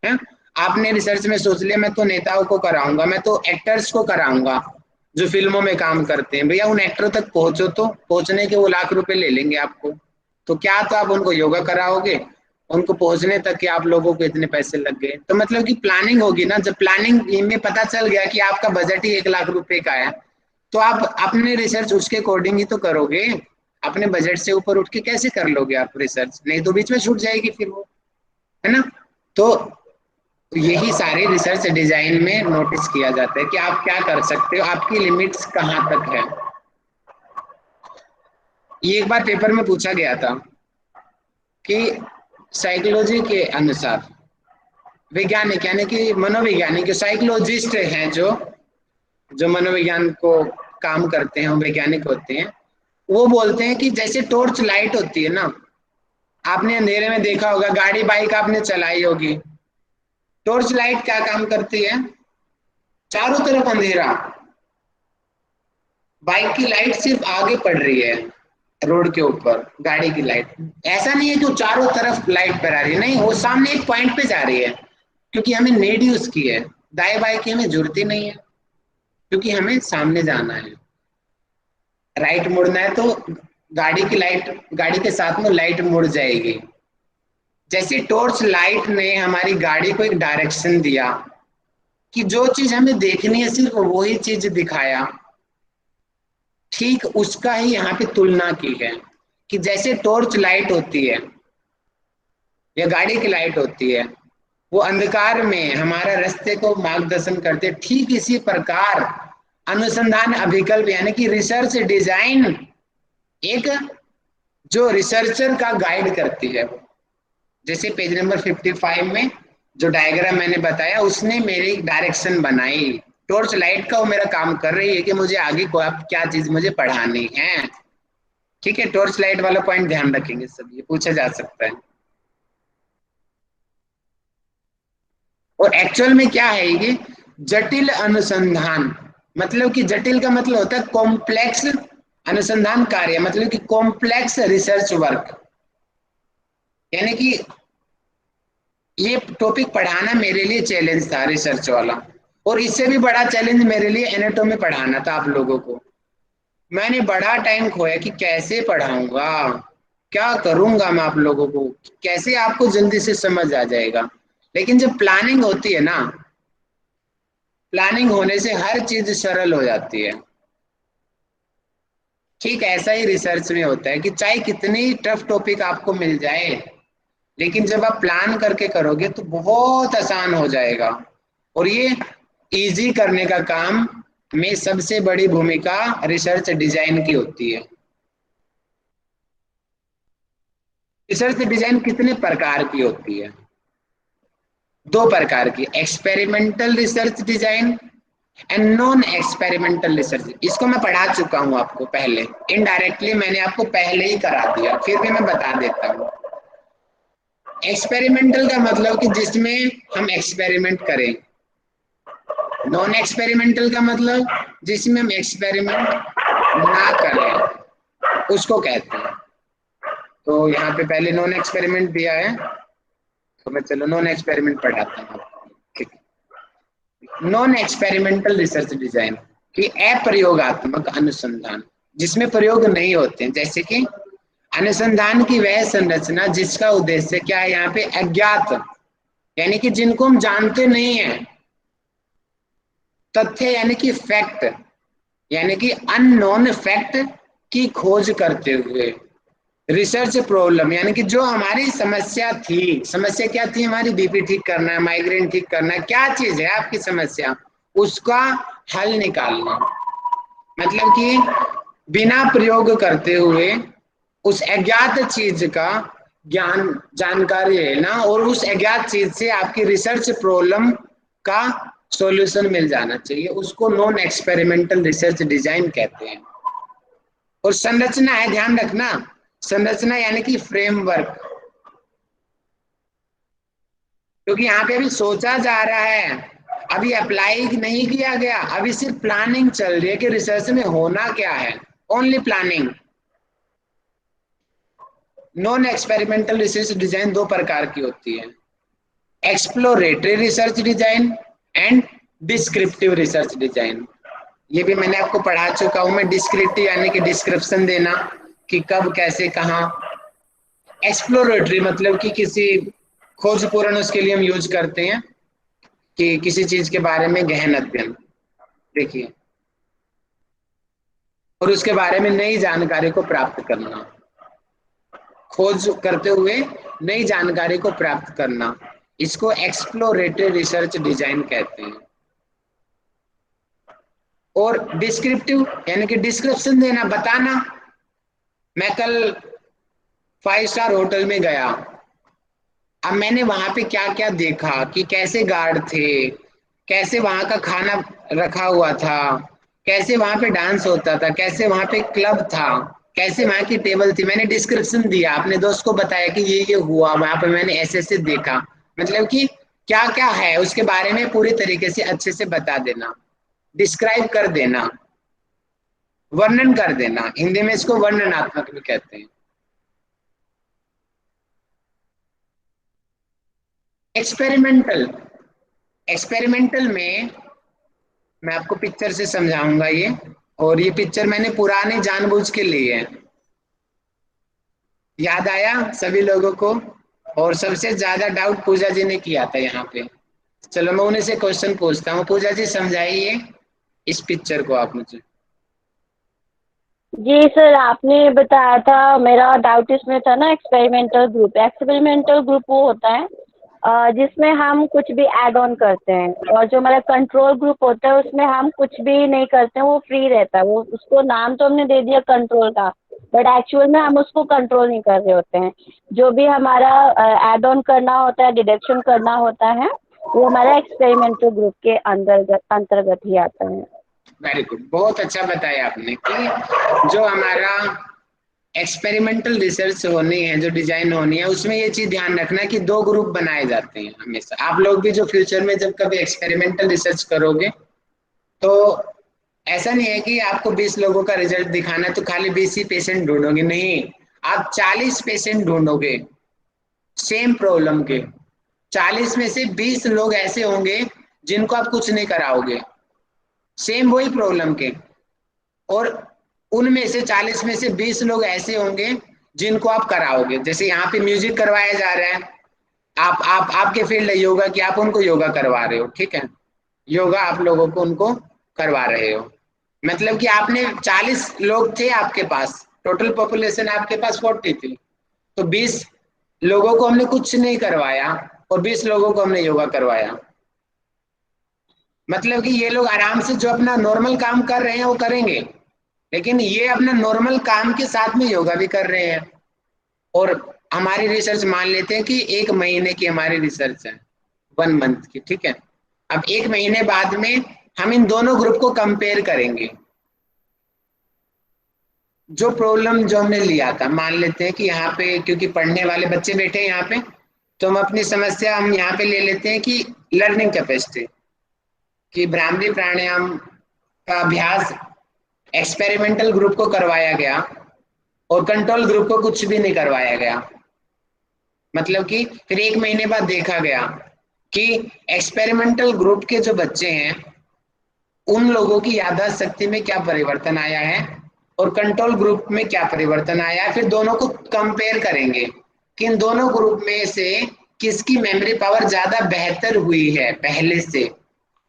है? आपने रिसर्च में सोच लिया मैं तो नेताओं को कराऊंगा, मैं तो एक्टर्स को कराऊंगा जो फिल्मों में काम करते हैं, भैया उन एक्टरों तक पहुंचो, तो पहुंचने के वो लाख रुपए ले लेंगे आपको, तो क्या तो आप उनको योगा कराओगे, उनको पहुंचने तक के आप लोगों को इतने पैसे लग गए। तो मतलब कि प्लानिंग होगी ना, जब प्लानिंग में पता चल गया कि आपका बजट ही 1 लाख रुपए का है तो आप अपने रिसर्च उसके अकॉर्डिंग ही तो करोगे। अपने बजट से ऊपर उठ के कैसे कर लोगे आप रिसर्च, नहीं तो बीच में छूट जाएगी फिर वो, है ना। तो यही सारे रिसर्च डिजाइन में नोटिस किया जाता है कि आप क्या कर सकते हो, आपकी लिमिट्स कहाँ तक है। ये एक बार पेपर में पूछा गया था कि साइकोलॉजी के अनुसार, वैज्ञानिक यानी कि मनोवैज्ञानिक साइकोलॉजिस्ट हैं जो मनोविज्ञान को काम करते हैं, वैज्ञानिक होते हैं, वो बोलते हैं कि जैसे टॉर्च लाइट होती है ना, आपने अंधेरे में देखा होगा, गाड़ी बाइक आपने चलाई होगी, टॉर्च लाइट क्या काम करती है, चारों तरफ अंधेरा, बाइक की लाइट सिर्फ आगे पड़ रही है रोड के ऊपर, गाड़ी की लाइट ऐसा नहीं है कि वो चारों तरफ लाइट पर आ रही है, नहीं, वो सामने एक पॉइंट पे जा रही है क्योंकि हमें नीड ही उसकी है, दाएं बाएं की हमें जरूरत ही नहीं है क्योंकि हमें सामने जाना है। राइट मुड़ना है तो गाड़ी के साथ में लाइट मुड़ जाएगी। जैसे टॉर्च लाइट ने हमारी गाड़ी को एक डायरेक्शन दिया, कि जो चीज हमें देखनी है सिर्फ वही चीज दिखाया, ठीक उसका ही यहाँ पे तुलना की है कि जैसे टॉर्च लाइट होती है या गाड़ी की लाइट होती है, वो अंधकार में हमारा रास्ते को मार्गदर्शन करते हैं, ठीक इसी प्रकार अनुसंधान अभिकल्प यानी कि रिसर्च डिजाइन एक जो रिसर्चर का गाइड करती है। जैसे पेज नंबर 55 में जो डायग्राम मैंने बताया, उसने मेरी डायरेक्शन बनाई, टॉर्च लाइट का वो मेरा काम कर रही है कि मुझे आगे को आप क्या चीज मुझे पढ़ानी है। ठीक है, टॉर्च लाइट वाला पॉइंट ध्यान रखेंगे सब, ये पूछा जा सकता है। और एक्चुअल में क्या है ये जटिल अनुसंधान, मतलब कि जटिल का मतलब होता है कॉम्प्लेक्स अनुसंधान कार्य, मतलब कि कॉम्प्लेक्स रिसर्च वर्क। यानी कि ये टॉपिक पढ़ाना मेरे लिए चैलेंज था रिसर्च वाला, और इससे भी बड़ा चैलेंज मेरे लिए एनाटॉमी पढ़ाना था आप लोगों को। मैंने बड़ा टाइम खोया कि कैसे पढ़ाऊंगा, क्या करूंगा मैं आप लोगों को, कैसे आपको जल्दी से समझ आ जाएगा। लेकिन जब प्लानिंग होती है ना, प्लानिंग होने से हर चीज सरल हो जाती है। ठीक ऐसा ही रिसर्च में होता है कि चाहे कितनी टफ टॉपिक आपको मिल जाए, लेकिन जब आप प्लान करके करोगे तो बहुत आसान हो जाएगा। और ये इजी करने का काम में सबसे बड़ी भूमिका रिसर्च डिजाइन की होती है। रिसर्च डिजाइन कितने प्रकार की होती है? दो प्रकार की, experimental research design and non experimental research. इसको मैं पढ़ा चुका हूं आपको पहले, इनडायरेक्टली मैंने आपको पहले ही करा दिया, फिर भी मैं बता देता हूं। एक्सपेरिमेंटल का मतलब कि जिसमें हम एक्सपेरिमेंट करें। नॉन एक्सपेरिमेंटल का मतलब जिसमें हम एक्सपेरिमेंट ना करें, उसको कहते हैं। तो यहाँ पे पहले नॉन एक्सपेरिमेंट दिया है, तो मैं चलो नॉन एक्सपेरिमेंट पढ़ाता हूँ। ठीक, नॉन एक्सपेरिमेंटल रिसर्च डिजाइन की अप्रयोगात्मक अनुसंधान, जिसमें प्रयोग नहीं होते हैं। जैसे कि अनुसंधान की वह संरचना जिसका उद्देश्य क्या है, यहाँ पे अज्ञात यानी कि जिनको हम जानते नहीं है, तथ्य यानी कि फैक्ट यानी कि अननोन फैक्ट की खोज करते हुए, रिसर्च प्रॉब्लम यानी कि जो हमारी समस्या थी, समस्या क्या थी हमारी, बीपी ठीक करना है, माइग्रेन ठीक करना है, क्या चीज है आपकी समस्या, उसका हल निकालना। मतलब कि बिना प्रयोग करते हुए उस अज्ञात चीज का ज्ञान जानकारी लेना और उस अज्ञात चीज से आपकी रिसर्च प्रॉब्लम का सॉल्यूशन मिल जाना चाहिए, उसको नॉन एक्सपेरिमेंटल रिसर्च डिजाइन कहते हैं। और संरचना है, ध्यान रखना, संरचना यानी कि फ्रेमवर्क, क्योंकि यहाँ पे अभी सोचा जा रहा है, अभी अप्लाई नहीं किया गया, अभी सिर्फ प्लानिंग चल रही है कि रिसर्च में होना क्या है, only planning. Non experimental research design दो प्रकार की होती है, exploratory research design and descriptive research design. ये भी मैंने आपको पढ़ा चुका हूं मैं। डिस्क्रिप्टिव यानी कि डिस्क्रिप्शन देना कि कब कैसे कहाँ। एक्सप्लोरेटरी मतलब कि किसी खोजपूर्ण उसके लिए हम यूज करते हैं कि किसी चीज के बारे में गहन अध्ययन, देखिए, और उसके बारे में नई जानकारी को प्राप्त करना, खोज करते हुए नई जानकारी को प्राप्त करना, इसको एक्सप्लोरेटरी रिसर्च डिजाइन कहते हैं। और डिस्क्रिप्टिव यानी कि डिस्क्रिप्शन देना, बताना। मैं कल 5 स्टार होटल में गया, अब मैंने वहां पे क्या क्या देखा कि कैसे गार्ड थे, कैसे वहां का खाना रखा हुआ था, कैसे वहां पे डांस होता था, कैसे वहां पे क्लब था, कैसे वहां की टेबल थी। मैंने डिस्क्रिप्शन दिया, अपने दोस्त को बताया कि ये हुआ वहां पे, मैंने ऐसे ऐसे देखा। मतलब कि क्या क्या है उसके बारे में पूरी तरीके से अच्छे से बता देना, डिस्क्राइब कर देना, वर्णन कर देना। हिंदी में इसको वर्णनात्मक भी कहते हैं। एक्सपेरिमेंटल, एक्सपेरिमेंटल में मैं आपको पिक्चर से समझाऊंगा ये, और ये पिक्चर मैंने पुराने जानबूझ के लिए है। याद आया सभी लोगों को? और सबसे ज्यादा डाउट पूजा जी ने किया था यहाँ पे। चलो मैं उन्हीं से क्वेश्चन पूछता हूँ। पूजा जी समझाइए इस पिक्चर को आप मुझे। जी सर, आपने बताया था, मेरा डाउट इसमें था ना, एक्सपेरिमेंटल ग्रुप। एक्सपेरिमेंटल ग्रुप वो होता है जिसमें हम कुछ भी ऐड ऑन करते हैं, और जो हमारा कंट्रोल ग्रुप होता है उसमें हम कुछ भी नहीं करते हैं, वो फ्री रहता है। वो उसको नाम तो हमने दे दिया कंट्रोल का, बट एक्चुअल में हम उसको कंट्रोल नहीं कर रहे होते हैं। जो भी हमारा ऐड ऑन करना होता है, डिडक्शन करना होता है, वो हमारा एक्सपेरिमेंटल ग्रुप के अंतर्गत ही आता है। वेरी गुड, बहुत अच्छा बताया आपने कि जो हमारा एक्सपेरिमेंटल रिसर्च होनी है, जो डिजाइन होनी है, उसमें ये चीज ध्यान रखना कि दो ग्रुप बनाए जाते हैं हमेशा। आप लोग भी जो फ्यूचर में जब कभी एक्सपेरिमेंटल रिसर्च करोगे तो ऐसा नहीं है कि आपको 20 लोगों का रिजल्ट दिखाना है तो खाली 20 ही पेशेंट ढूंढोगे, नहीं, आप 40 पेशेंट ढूंढोगे सेम प्रॉब्लम के। 40 में से 20 लोग ऐसे होंगे जिनको आप कुछ नहीं कराओगे, सेम वही प्रॉब्लम के, और उनमें से 40 में से 20 लोग ऐसे होंगे जिनको आप कराओगे। जैसे यहाँ पे म्यूजिक करवाया जा रहा है, आप आपके फील्ड है योगा की, आप उनको योगा करवा रहे हो, ठीक है, योगा आप लोगों को उनको करवा रहे हो। मतलब कि आपने 40 लोग थे आपके पास, टोटल पॉपुलेशन आपके पास 40 थी, तो 20 लोगों को हमने कुछ नहीं करवाया और 20 लोगों को हमने योगा करवाया। मतलब कि ये लोग आराम से जो अपना नॉर्मल काम कर रहे हैं वो करेंगे, लेकिन ये अपना नॉर्मल काम के साथ में योगा भी कर रहे हैं। और हमारी रिसर्च मान लेते हैं कि 1 महीने की हमारी रिसर्च है, 1 मंथ की, ठीक है। अब 1 महीने बाद में हम इन दोनों ग्रुप को कंपेयर करेंगे। जो प्रॉब्लम जो हमने लिया था, मान लेते हैं कि यहाँ पे क्योंकि पढ़ने वाले बच्चे बैठे हैं यहाँ पे, तो हम अपनी समस्या हम यहाँ पे ले लेते हैं कि लर्निंग कैपेसिटी, कि भ्रामरी प्राणायाम का अभ्यास एक्सपेरिमेंटल ग्रुप को करवाया गया और कंट्रोल ग्रुप को कुछ भी नहीं करवाया गया। मतलब कि फिर 1 महीने बाद देखा गया कि एक्सपेरिमेंटल ग्रुप के जो बच्चे हैं उन लोगों की याददाश्त शक्ति में क्या परिवर्तन आया है और कंट्रोल ग्रुप में क्या परिवर्तन आया है। फिर दोनों को कंपेयर करेंगे कि इन दोनों ग्रुप में से किसकी मेमोरी पावर ज्यादा बेहतर हुई है पहले से।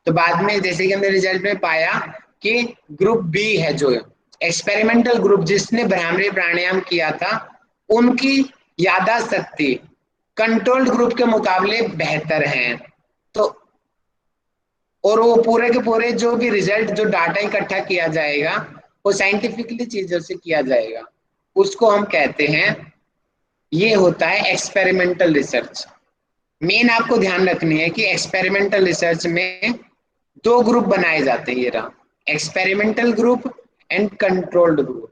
तो बाद में जैसे कि हमने रिजल्ट में पाया कि ग्रुप बी है, जो एक्सपेरिमेंटल ग्रुप जिसने भ्रामरी प्राणायाम किया था, उनकी याददाश्त शक्ति कंट्रोल्ड ग्रुप के मुकाबले बेहतर है। तो और वो पूरे के पूरे जो भी रिजल्ट, जो डाटा इकट्ठा किया जाएगा, वो साइंटिफिकली चीजों से किया जाएगा, उसको हम कहते हैं, ये होता है एक्सपेरिमेंटल रिसर्च। मेन आपको ध्यान रखनी है कि एक्सपेरिमेंटल रिसर्च में 2 ग्रुप बनाए जाते हैं, ये रहा, experimental group and controlled group.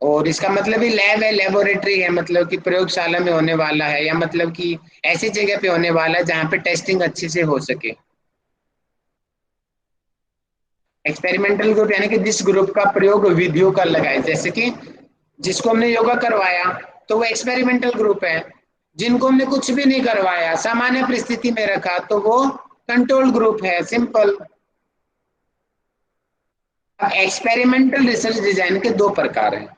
और इसका मतलब ही लैब है, लेबोरेटरी है, मतलब कि प्रयोगशाला में होने वाला है, या मतलब कि ऐसी जगह पे होने वाला है जहाँ पे टेस्टिंग अच्छे से हो सके। एक्सपेरिमेंटल ग्रुप यानी कि जिस ग्रुप का प्रयोग विधियों का लगाए, जैसे कि जिसको हमने योगा करवाया तो वो एक्सपेरिमेंटल ग्रुप है, जिनको हमने कुछ भी नहीं करवाया, सामान्य परिस्थिति में रखा, तो वो कंट्रोल ग्रुप है, सिंपल। एक्सपेरिमेंटल रिसर्च डिजाइन के 2 प्रकार हैं।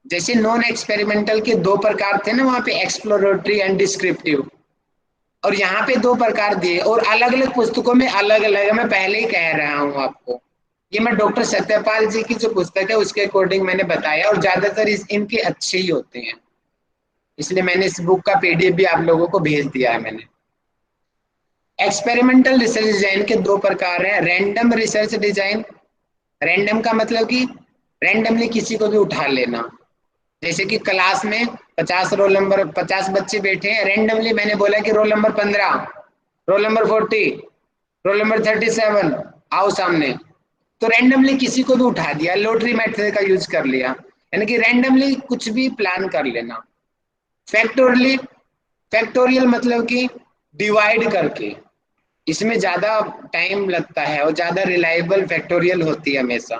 जैसे नॉन एक्सपेरिमेंटल के 2 प्रकार थे ना वहां पे, एक्सप्लोरेटरी एंड डिस्क्रिप्टिव, और यहाँ पे 2 प्रकार दिए, और अलग अलग पुस्तकों में अलग अलग है। मैं पहले ही कह रहा हूँ आपको, ये मैं डॉक्टर सत्यपाल जी की जो पुस्तक है उसके अकॉर्डिंग मैंने बताया, और ज्यादातर इनके अच्छे ही होते हैं, इसलिए मैंने इस बुक का पीडीएफ भी आप लोगों को भेज दिया है मैंने। एक्सपेरिमेंटल रिसर्च डिजाइन के 2 प्रकार हैं, रैंडम रिसर्च डिजाइन। रैंडम का मतलब कि रैंडमली किसी को भी उठा लेना, जैसे कि क्लास में 50 बच्चे बैठे हैं, रैंडमली मैंने बोला कि roll number 15, roll number 40, roll number 37 आओ सामने, तो रैंडमली किसी को भी उठा दिया, लॉटरी मेथड का यूज कर लिया, यानी कि रैंडमली कुछ भी प्लान कर लेना। फैक्टोरियल मतलब कि डिवाइड करके, इसमें ज्यादा टाइम लगता है और ज्यादा रिलायबल फैक्टोरियल होती है हमेशा।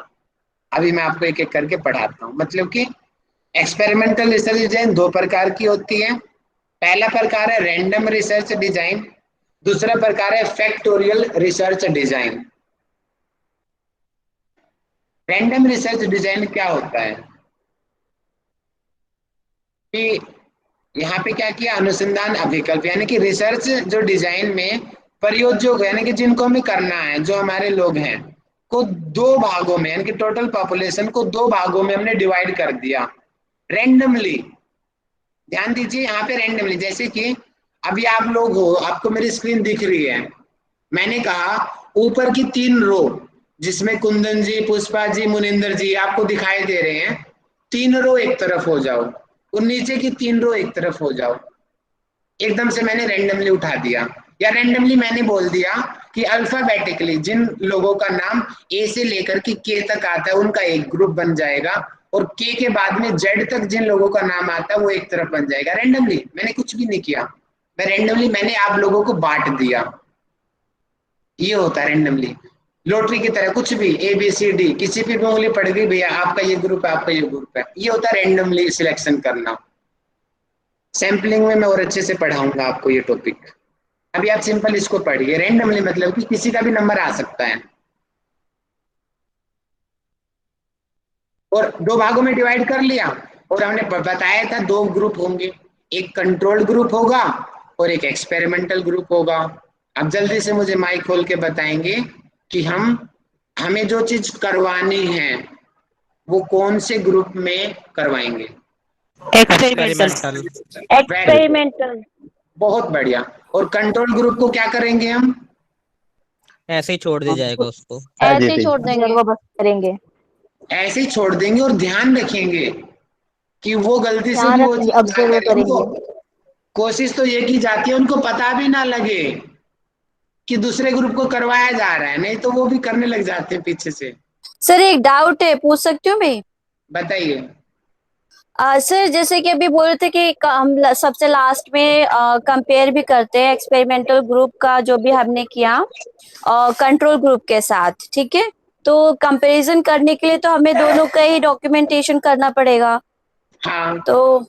अभी मैं आपको एक एक करके पढ़ाता हूँ। मतलब कि एक्सपेरिमेंटल रिसर्च डिजाइन 2 प्रकार की होती है। पहला प्रकार है रैंडम रिसर्च डिजाइन, दूसरा प्रकार है factorial research design. Random research design क्या होता है कि यहाँ पे क्या किया, अनुसंधान अभिकल्प यानी कि रिसर्च जो डिजाइन में प्रयोजक यानी कि जिनको हमें करना है, जो हमारे लोग हैं, को दो भागों में यानी कि टोटल पॉपुलेशन को दो भागों में हमने डिवाइड कर दिया रैंडमली। ध्यान दीजिए यहाँ पे रैंडमली, जैसे कि अभी आप लोग हो, आपको मेरी स्क्रीन दिख रही है, मैंने कहा ऊपर की 3 रो जिसमें कुंदन जी, पुष्पा जी, मुनिंदर जी आपको दिखाई दे रहे हैं, 3 रो एक तरफ हो जाओ और नीचे की 3 रो एक तरफ हो जाओ। एकदम से मैंने रैंडमली उठा दिया, या रैंडमली मैंने बोल दिया कि अल्फाबेटिकली जिन लोगों का नाम ए से लेकर के के तक आता है उनका एक ग्रुप बन जाएगा, और के के बाद में जेड तक जिन लोगों का नाम आता है वो एक तरफ बन जाएगा। रैंडमली, मैंने कुछ भी नहीं किया, मैं रैंडमली मैंने आप लोगों को बांट दिया। ये होता है रैंडमली, लॉटरी की तरह, कुछ भी ए बी सी डी, किसी पे भी उंगली पड़ गई, भैया आपका ये ग्रुप है, आपका ये ग्रुप है। ये होता है रैंडमली सिलेक्शन करना। सैम्पलिंग में मैं और अच्छे से पढ़ाऊंगा आपको ये टॉपिक, अभी आप सिंपल इसको पढ़िए। रैंडमली मतलब कि किसी का भी नंबर आ सकता है। और 2 भागों में डिवाइड कर लिया, और हमने बताया था 2 ग्रुप होंगे, एक कंट्रोल ग्रुप होगा और एक एक्सपेरिमेंटल ग्रुप होगा। अब जल्दी से मुझे माइक खोल के बताएंगे कि हमें जो चीज करवानी है वो कौन से ग्रुप में करवाएंगे। एक्सपेरिमेंटल। एक्सपेरिमेंटल। बहुत बढ़िया। और कंट्रोल ग्रुप को क्या करेंगे हम? ऐसे ही छोड़ दिया जाएगा उसको, ऐसे ही छोड़ देंगे। वो बस करेंगे, ऐसे ही छोड़ देंगे और ध्यान रखेंगे कि वो गलती से ध्यान भी वो रखेंगे, चीज ना ऑब्जर्व करें। उनको करेंगे। कोशिश तो ये की जाती है उनको पता भी ना लगे कि दूसरे ग्रुप को करवाया जा रहा है, नहीं तो वो भी करने लग जाते हैं पीछे से। सर एक डाउट है, पूछ सकती हूँ मैं? बताइए। सर जैसे कि अभी बोल रहे थे कि हम सबसे लास्ट में कंपेयर भी करते हैं एक्सपेरिमेंटल ग्रुप का जो भी हमने किया कंट्रोल ग्रुप के साथ, ठीक है? तो कंपैरिजन करने के लिए तो हमें दोनों का ही डॉक्यूमेंटेशन करना पड़ेगा। हाँ, तो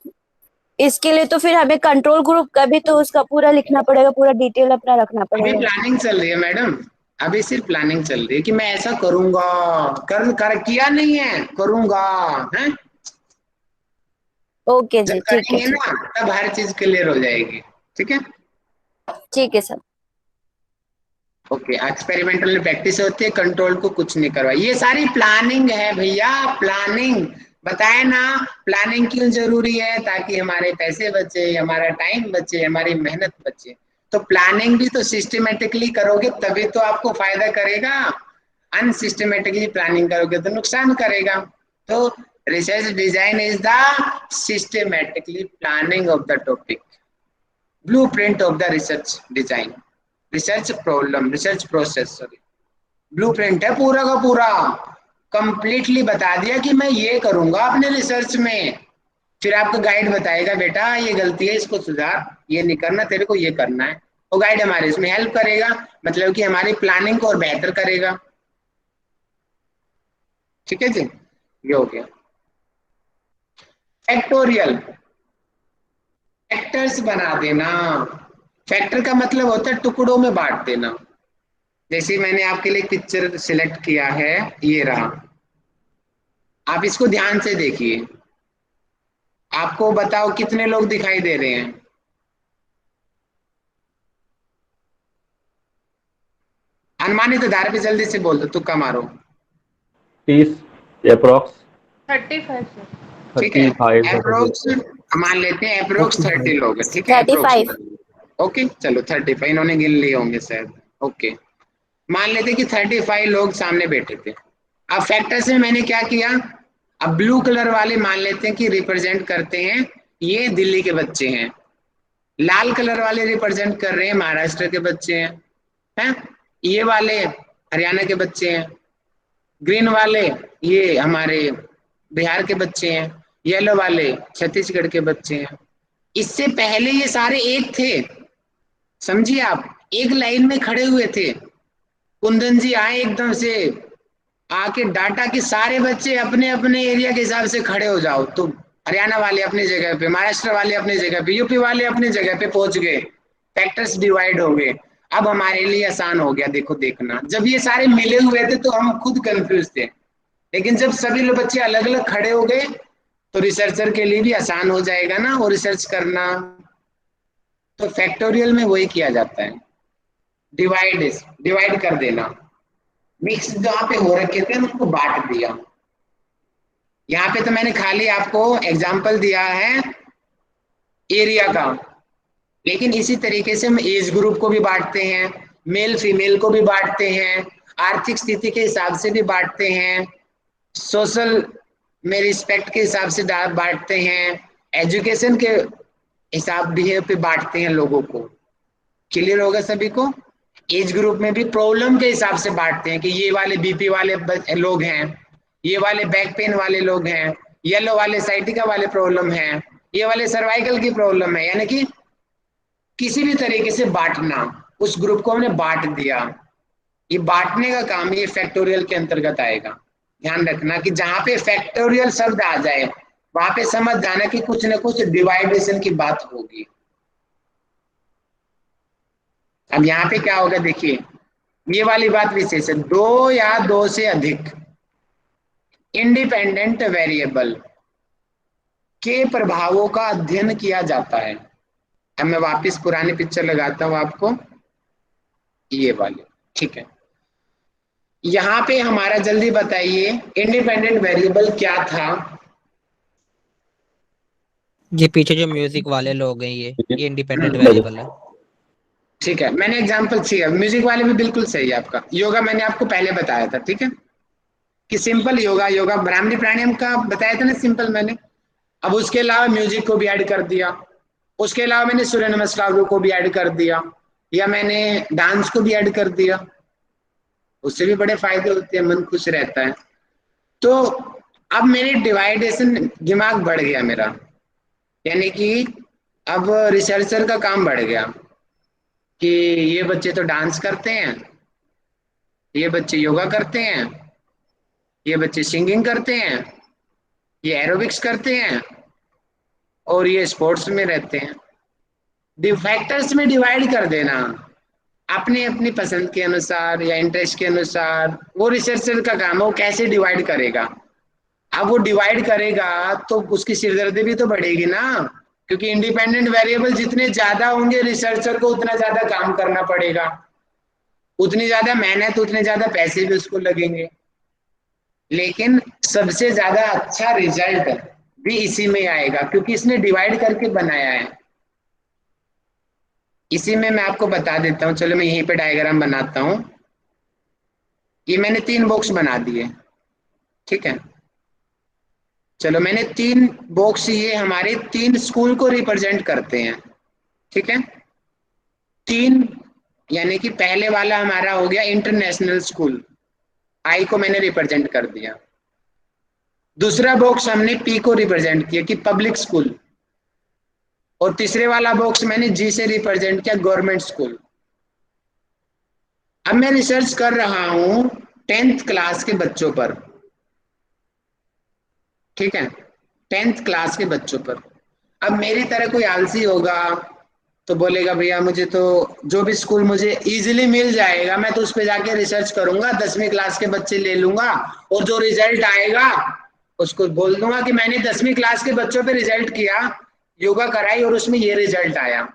इसके लिए तो फिर हमें कंट्रोल ग्रुप का भी तो उसका पूरा लिखना पड़ेगा, पूरा डिटेल अपना रखना अभी पड़ेगा। प्लानिंग चल रही है मैडम, अभी सिर्फ प्लानिंग चल रही है कि मैं ऐसा करूंगा, कर किया नहीं है, करूंगा है। ओके जब जी, ठीक है, करेंगे ना तब हर चीज क्लियर हो जाएगी। ठीक है, ठीक है सर। ओके। एक्सपेरिमेंटल में प्रैक्टिस होती है, कंट्रोल को कुछ नहीं करवा। ये सारी प्लानिंग है भैया, प्लानिंग। बताए ना, प्लानिंग क्यों जरूरी है? ताकि हमारे पैसे बचे, हमारा टाइम बचे, हमारी मेहनत बचे। तो प्लानिंग भी तो सिस्टमेटिकली करोगे तभी तो आपको फायदा करेगा, अनसिस्टमेटिकली प्लानिंग करोगे तो नुकसान करेगा। तो research design is the systematically planning of the topic, blueprint of the research design, research problem, research process, sorry, blueprint है पूरा का पूरा। कंप्लीटली बता दिया कि मैं ये करूंगा अपने रिसर्च में, फिर आपको गाइड बताएगा बेटा ये गलती है, इसको सुधार, ये नहीं करना, तेरे को ये करना है। वो गाइड हमारे इसमें हेल्प करेगा, मतलब कि हमारी प्लानिंग को और बेहतर करेगा। ठीक है जी, ये हो गया। फैक्टोरियल, फैक्टर्स बना देना। फैक्टर का मतलब होता है टुकड़ों में बांट देना। जैसे मैंने आपके लिए पिक्चर सिलेक्ट किया है, ये रहा, आप इसको ध्यान से देखिए। आपको बताओ कितने लोग दिखाई दे रहे हैं? अनुमानित आधार पे जल्दी से बोल दो, तुक्का मारो। 30 अप्रोक्स 35 सर। ठीक है, 35 अप्रोक्स मान लेते हैं, अप्रोक्स 30 लोग हैं। ठीक है, 35। ओके चलो 35 इन्होंने गिन लिए होंगे शायद। ओके, मान लेते हैं कि 35 लोग सामने बैठे थे। अब फैक्टर्स में मैंने क्या किया, अब ब्लू कलर वाले मान लेते हैं कि रिप्रेजेंट करते हैं, ये दिल्ली के बच्चे हैं। लाल कलर वाले रिप्रेजेंट कर रहे हैं महाराष्ट्र के बच्चे हैं? ये वाले हरियाणा के बच्चे हैं। ग्रीन वाले ये हमारे बिहार के बच्चे हैं। येलो वाले छत्तीसगढ़ के बच्चे हैं। इससे पहले ये सारे एक थे, समझिए आप, एक लाइन में खड़े हुए थे। कुंदन जी आए एकदम से, आके डाटा कि सारे बच्चे अपने अपने एरिया के हिसाब से खड़े हो जाओ। तो हरियाणा वाले अपनी जगह पे, महाराष्ट्र वाले अपनी जगह पे, यूपी वाले अपनी जगह पे पहुंच गए, फैक्टर्स डिवाइड हो गए। अब हमारे लिए आसान हो गया। देखो, देखना, जब ये सारे मिले हुए थे तो हम खुद कंफ्यूज थे, लेकिन जब सभी लोग बच्चे अलग अलग खड़े हो गए तो रिसर्चर के लिए भी आसान हो जाएगा ना वो रिसर्च करना। तो फैक्टोरियल में वही किया जाता है, डिवाइड कर देना। मिक्स जहाँ पे हो रखे थे उनको बांट दिया। यहाँ पे तो मैंने खाली आपको एग्जाम्पल दिया है एरिया का, लेकिन इसी तरीके से हम एज ग्रुप को भी बांटते हैं, मेल फीमेल को भी बांटते हैं, आर्थिक स्थिति के हिसाब से भी बांटते हैं, सोशल में रिस्पेक्ट के हिसाब से बांटते हैं, एजुकेशन के हिसाब भी पे बांटते हैं लोगों को। क्लियर होगा सभी को? एज ग्रुप में भी प्रॉब्लम के हिसाब से बांटते हैं कि ये वाले बीपी वाले लोग हैं, ये वाले बैक पेन वाले लोग हैं, येलो वाले साइटिका वाले प्रॉब्लम है, ये वाले सर्वाइकल की प्रॉब्लम है। यानी कि किसी भी तरीके से बांटना, उस ग्रुप को हमने बांट दिया। ये बांटने का काम ये फैक्टोरियल के अंतर्गत आएगा। ध्यान रखना कि जहां पे फैक्टोरियल शब्द आ जाए वहां पे समझ जाना कि कुछ न कुछ डिवाइडेशन की बात होगी। अब यहाँ पे क्या होगा देखिए, ये वाली बात विशेष है, 2 या 2 से अधिक इंडिपेंडेंट वेरिएबल के प्रभावों का अध्ययन किया जाता है। अब मैं वापस पुरानी पिक्चर लगाता हूं आपको, ये वाली, ठीक है। यहाँ पे हमारा जल्दी बताइए इंडिपेंडेंट वेरिएबल क्या था? ये पीछे जो म्यूजिक वाले लोग हैं ये इंडिपेंडेंट वेरिएबल है। ठीक है, मैंने एग्जांपल चाहिए, म्यूजिक वाले भी बिल्कुल सही है आपका। योगा मैंने आपको पहले बताया था, ठीक है, कि सिंपल योगा ब्राह्मणी प्राणायाम का बताया था ना, सिंपल मैंने। अब उसके अलावा म्यूजिक को भी ऐड कर दिया, उसके अलावा मैंने सूर्य नमस्कार को भी ऐड कर दिया, या मैंने डांस को भी ऐड कर दिया। उससे भी बड़े फायदे होते हैं, मन खुश रहता है। तो अब मेरे डिवाइडेशन दिमाग बढ़ गया मेरा, यानी कि अब रिसर्चर का काम बढ़ गया कि ये बच्चे तो डांस करते हैं, ये बच्चे योगा करते हैं, ये बच्चे सिंगिंग करते हैं, ये एरोबिक्स करते हैं, और ये स्पोर्ट्स में रहते हैं। फैक्टर्स में डिवाइड कर देना अपनी अपनी पसंद के अनुसार या इंटरेस्ट के अनुसार, वो रिसर्चर का काम है, वो कैसे डिवाइड करेगा। अब वो डिवाइड करेगा तो उसकी सिरदर्दी भी तो बढ़ेगी ना, क्योंकि इंडिपेंडेंट वेरिएबल जितने ज्यादा होंगे रिसर्चर को उतना ज्यादा काम करना पड़ेगा, उतनी ज्यादा मेहनत, उतने ज्यादा पैसे भी उसको लगेंगे। लेकिन सबसे ज्यादा अच्छा रिजल्ट भी इसी में आएगा, क्योंकि इसने डिवाइड करके बनाया है। इसी में मैं आपको बता देता हूँ, चलो मैं यहीं पे डायग्राम बनाता हूँ। ये मैंने 3 बॉक्स बना दिए, ठीक है। चलो मैंने 3 बॉक्स, ये हमारे 3 स्कूल को रिप्रेजेंट करते हैं, ठीक है। 3 यानी कि पहले वाला हमारा हो गया इंटरनेशनल स्कूल, आई को मैंने रिप्रेजेंट कर दिया। दूसरा बॉक्स हमने पी को रिप्रेजेंट किया कि पब्लिक स्कूल, और तीसरे वाला बॉक्स मैंने जी से रिप्रेजेंट किया गवर्नमेंट स्कूल। अब मैं रिसर्च कर रहा हूं 10th क्लास के बच्चों पर, ठीक है, 10th क्लास के बच्चों पर। अब मेरी तरह कोई आलसी होगा तो बोलेगा भैया मुझे तो जो भी स्कूल मुझे इजीली मिल जाएगा मैं तो उस पर जाके रिसर्च करूंगा, 10वीं क्लास के बच्चे ले लूंगा, और जो रिजल्ट आएगा उसको बोल दूंगा कि मैंने 10वीं क्लास के बच्चों पे रिजल्ट किया, योगा कराई और उसमें ये रिजल्ट आया,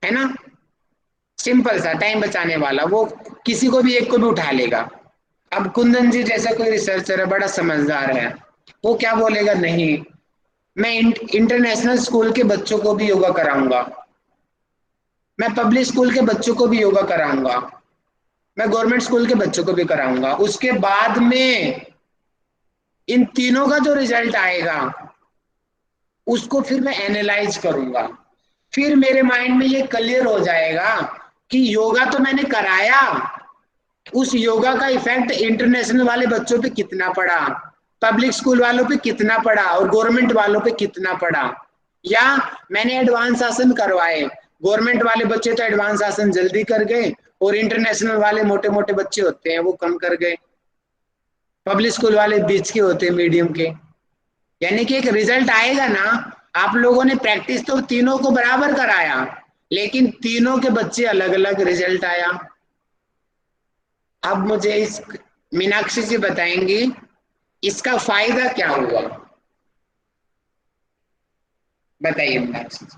है ना। सिंपल सा, टाइम बचाने वाला, वो किसी को भी एक को भी उठा लेगा। अब कुंदन जी जैसा कोई रिसर्चर है, बड़ा समझदार है, वो क्या बोलेगा, नहीं मैं इंटरनेशनल स्कूल के बच्चों को भी योगा कराऊंगा, मैं पब्लिक स्कूल के बच्चों को भी योगा कराऊंगा, मैं गवर्नमेंट स्कूल के बच्चों को भी कराऊंगा। उसके बाद में इन तीनों का जो रिजल्ट आएगा उसको फिर मैं एनालाइज करूंगा, फिर मेरे माइंड में ये क्लियर हो जाएगा कि योगा तो मैंने कराया, उस योगा का इफेक्ट इंटरनेशनल वाले बच्चों पे कितना पड़ा, पब्लिक स्कूल वालों पे कितना पड़ा, और गवर्नमेंट वालों पे कितना पड़ा। या मैंने एडवांस आसन करवाए, गवर्नमेंट वाले बच्चे तो एडवांस आसन जल्दी कर गए, और इंटरनेशनल वाले मोटे मोटे बच्चे होते हैं वो कम कर गए, पब्लिक स्कूल वाले बीच के होते हैं, मीडियम के। यानी कि एक रिजल्ट आएगा ना, आप लोगों ने प्रैक्टिस तो तीनों को बराबर कराया, लेकिन तीनों के बच्चे अलग अलग रिजल्ट आया। अब मुझे इस मीनाक्षी जी बताएंगी इसका फायदा क्या हुआ बताइए मुझे।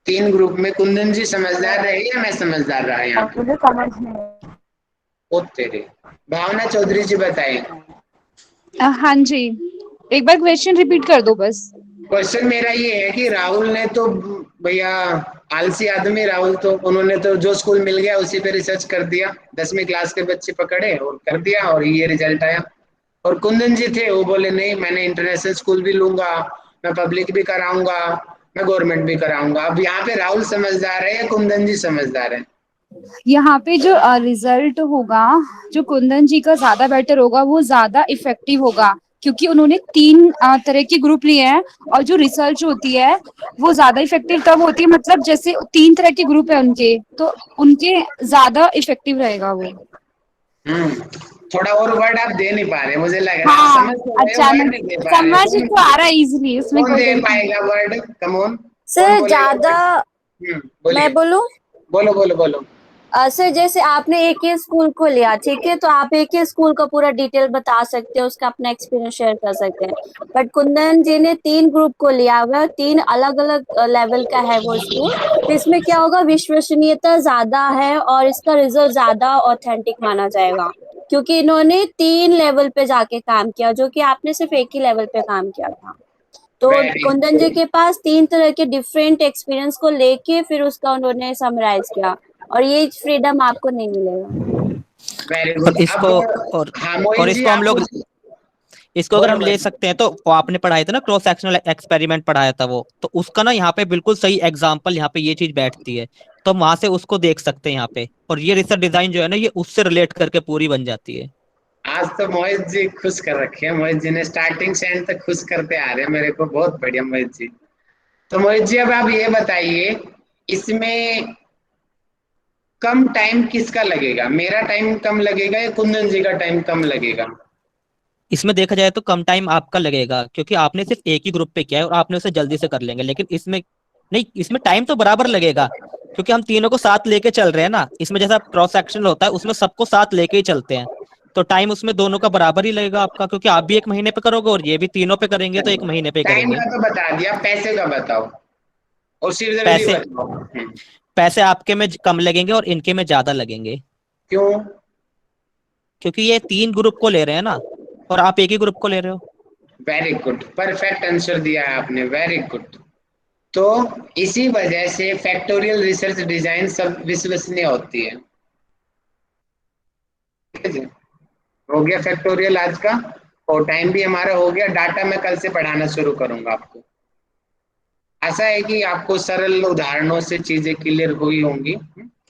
3 ग्रुप में कुंदन जी समझदार रहे या मैं समझदार रहा यहाँ पे? मुझे समझ नहीं। ओ तेरे। भावना चौधरी जी बताइए। हाँ जी, एक बार क्वेश्चन रिपीट कर दो बस। क्वेश्चन मेरा ये है कि राहुल ने तो भैया आलसी आदमी राहुल, तो उन्होंने तो जो स्कूल मिल गया उसी पे रिसर्च कर दिया, 10वीं क्लास के बच्चे पकड़े और कर दिया और ये रिजल्ट आया। और कुंदन जी थे, वो बोले नहीं मैंने इंटरनेशनल स्कूल भी लूंगा, मैं पब्लिक भी कराऊंगा, मैं गवर्नमेंट भी कराऊंगा। अब यहाँ पे राहुल समझदार है या कुंदन जी समझदार है? यहाँ पे जो रिजल्ट होगा, जो कुंदन जी का ज्यादा बेटर होगा, वो ज्यादा इफेक्टिव होगा, क्योंकि उन्होंने 3 तरह के ग्रुप लिए हैं। और जो रिसर्च होती है वो ज्यादा इफेक्टिव तब होती है, मतलब जैसे 3 तरह के ग्रुप है उनके, तो उनके ज्यादा इफेक्टिव रहेगा वो। थोड़ा और वर्ड आप दे नहीं पा रहे, मुझे लग रहा है आप हाँ, समझ तो रहे हो, वर्ड अचानक नहीं दे पा रहे। समझ तो आ रहा है इजिली, उसमें कौन कोई दे टेंशन पाएगा वर्ड? कम ऑन, कौन सर बोलेगा ज्यादा word? बोलिए, मैं बोलूं? बोलो बोलो बोलो। सर जैसे आपने एक ही स्कूल को लिया, ठीक है, तो आप एक ही स्कूल का पूरा डिटेल बता सकते हो, उसका अपना एक्सपीरियंस शेयर कर सकते हैं। बट कुंदन जी ने 3 ग्रुप को लिया हुआ है, 3 अलग अलग लेवल का है वो स्कूल, तो इसमें क्या होगा, विश्वसनीयता ज्यादा है और इसका रिजल्ट ज्यादा ऑथेंटिक माना जाएगा, क्योंकि इन्होंने 3 लेवल पे जाके काम किया, जो कि आपने सिर्फ एक ही लेवल पे काम किया था। तो वेरी कुंदन जी के पास 3 तरह के डिफरेंट एक्सपीरियंस को लेके फिर उसका उन्होंने समराइज किया, और ये फ्रीडम आपको नहीं मिलेगा। वेरी और गुड। इसको अब और हाँ और मोहित जी इसको हम आप लोग इसको अगर बोलो हम ले भाई। सकते हैं तो वो आपने पढ़ाया था ना, क्रॉस सेक्शनल एक्सपेरिमेंट पढ़ाया था वो, तो उसका ना यहाँ पे बिल्कुल सही एग्जांपल यहाँ पे ये चीज बैठती है, तो हम वहां से उसको देख सकते हैं यहाँ पे। और ये रिसर्च डिजाइन जो है ना, ये उससे रिलेट करके पूरी बन जाती है। आज तो मोहित जी खुश कर रखे हैं, मोहित जी ने स्टार्टिंग से एंड तक खुश करते आ रहे हैं मेरे को, बहुत बढ़िया मोहित जी। तो मोहित जी अब आप ये बताइए, इसमें कम टाइम किसका लगेगा? मेरा टाइम कम लगेगा या कुंदन जी का टाइम कम लगेगा? इसमें देखा जाए तो कम टाइम आपका लगेगा, क्योंकि आपने सिर्फ एक ही ग्रुप पे किया है और आपने उसे जल्दी से कर लेंगे। लेकिन इसमें नहीं, इसमें टाइम तो बराबर लगेगा, क्योंकि हम तीनों को साथ लेके चल रहे हैं ना। इसमें जैसा क्रॉस सेक्शन होता है उसमें सबको साथ लेके ही चलते हैं, तो टाइम उसमें दोनों का बराबर ही लगेगा आपका, क्योंकि आप भी 1 महीने पे करोगे और ये भी तीनों पे करेंगे तो 1 महीने पे ही टाइम करेंगे। का तो बता दिया, पैसे का बताओ और सिरदर्दी पैसे बताओ। पैसे आपके में कम लगेंगे और इनके में ज्यादा लगेंगे, क्यों? क्योंकि ये 3 ग्रुप को ले रहे हैं ना, और आप एक ही ग्रुप को ले रहे हो। वेरी गुड, परफेक्ट आंसर दिया है आपने, वेरी गुड। तो इसी वजह से फैक्टोरियल रिसर्च डिजाइन सब विश्वसनीय होती है। ठीक है जी, हो गया फैक्टोरियल आज का, और टाइम भी हमारा हो गया। डाटा मैं कल से पढ़ाना शुरू करूंगा आपको। ऐसा है कि आपको सरल उदाहरणों से चीजें क्लियर हुई होंगी।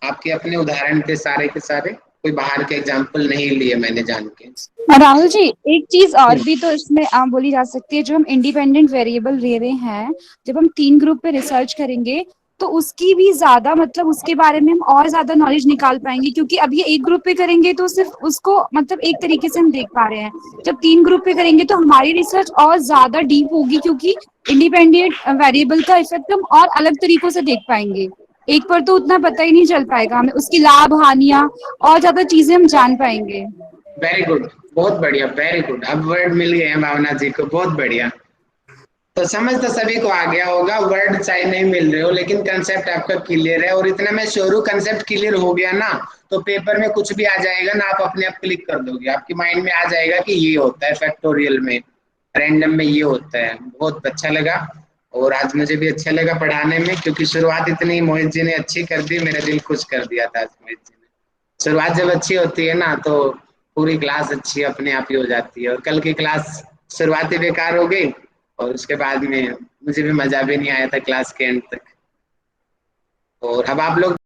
आपके अपने उदाहरण थे सारे के सारे, कोई बाहर के एग्जाम्पल नहीं लिए मैंने जान के। राहुल जी, एक चीज और भी तो इसमें बोली जा सकती है, जो हम इंडिपेंडेंट वेरिएबल ले रहे हैं, जब हम 3 ग्रुप पे रिसर्च करेंगे तो उसकी भी ज्यादा, मतलब उसके बारे में हम और ज्यादा नॉलेज निकाल पाएंगे, क्योंकि अब ये एक ग्रुप पे करेंगे तो सिर्फ उसको मतलब एक तरीके से हम देख पा रहे हैं। जब 3 ग्रुप पे करेंगे तो हमारी रिसर्च और ज्यादा डीप होगी, क्योंकि इंडिपेंडेंट वेरिएबल का इफेक्ट हम और अलग तरीकों से देख पाएंगे। एक पर तो उतना पता ही नहीं चल पाएगा हमें, उसकी लाभ हानियां और ज्यादा चीजें हम जान पाएंगे। वेरी गुड, बहुत बढ़िया, वेरी गुड। अब वर्ड मिल गए हैं भावना जी को, बहुत बढ़िया। तो समझ तो सभी को आ गया होगा, वर्ड चाहे नहीं मिल रहे हो लेकिन कंसेप्ट आपका क्लियर है। और इतना मैं श्योर हूँ, कंसेप्ट क्लियर हो गया ना तो पेपर में कुछ भी आ जाएगा ना, आप अपने आप क्लिक कर दोगे, आपके माइंड में आ जाएगा कि ये होता है फैक्टोरियल में, रैंडम में ये होता है। बहुत अच्छा लगा, और आज मुझे भी अच्छा लगा पढ़ाने में, क्योंकि शुरुआत इतनी मोहित जी ने अच्छी कर दी, मेरा दिल खुश कर दिया था आज मोहित जी ने। शुरुआत जब अच्छी होती है ना तो पूरी क्लास अच्छी अपने आप ही हो जाती है। और कल की क्लास शुरुआत ही बेकार हो गई, और उसके बाद में मुझे भी मजा भी नहीं आया था क्लास के एंड तक। और अब आप लोग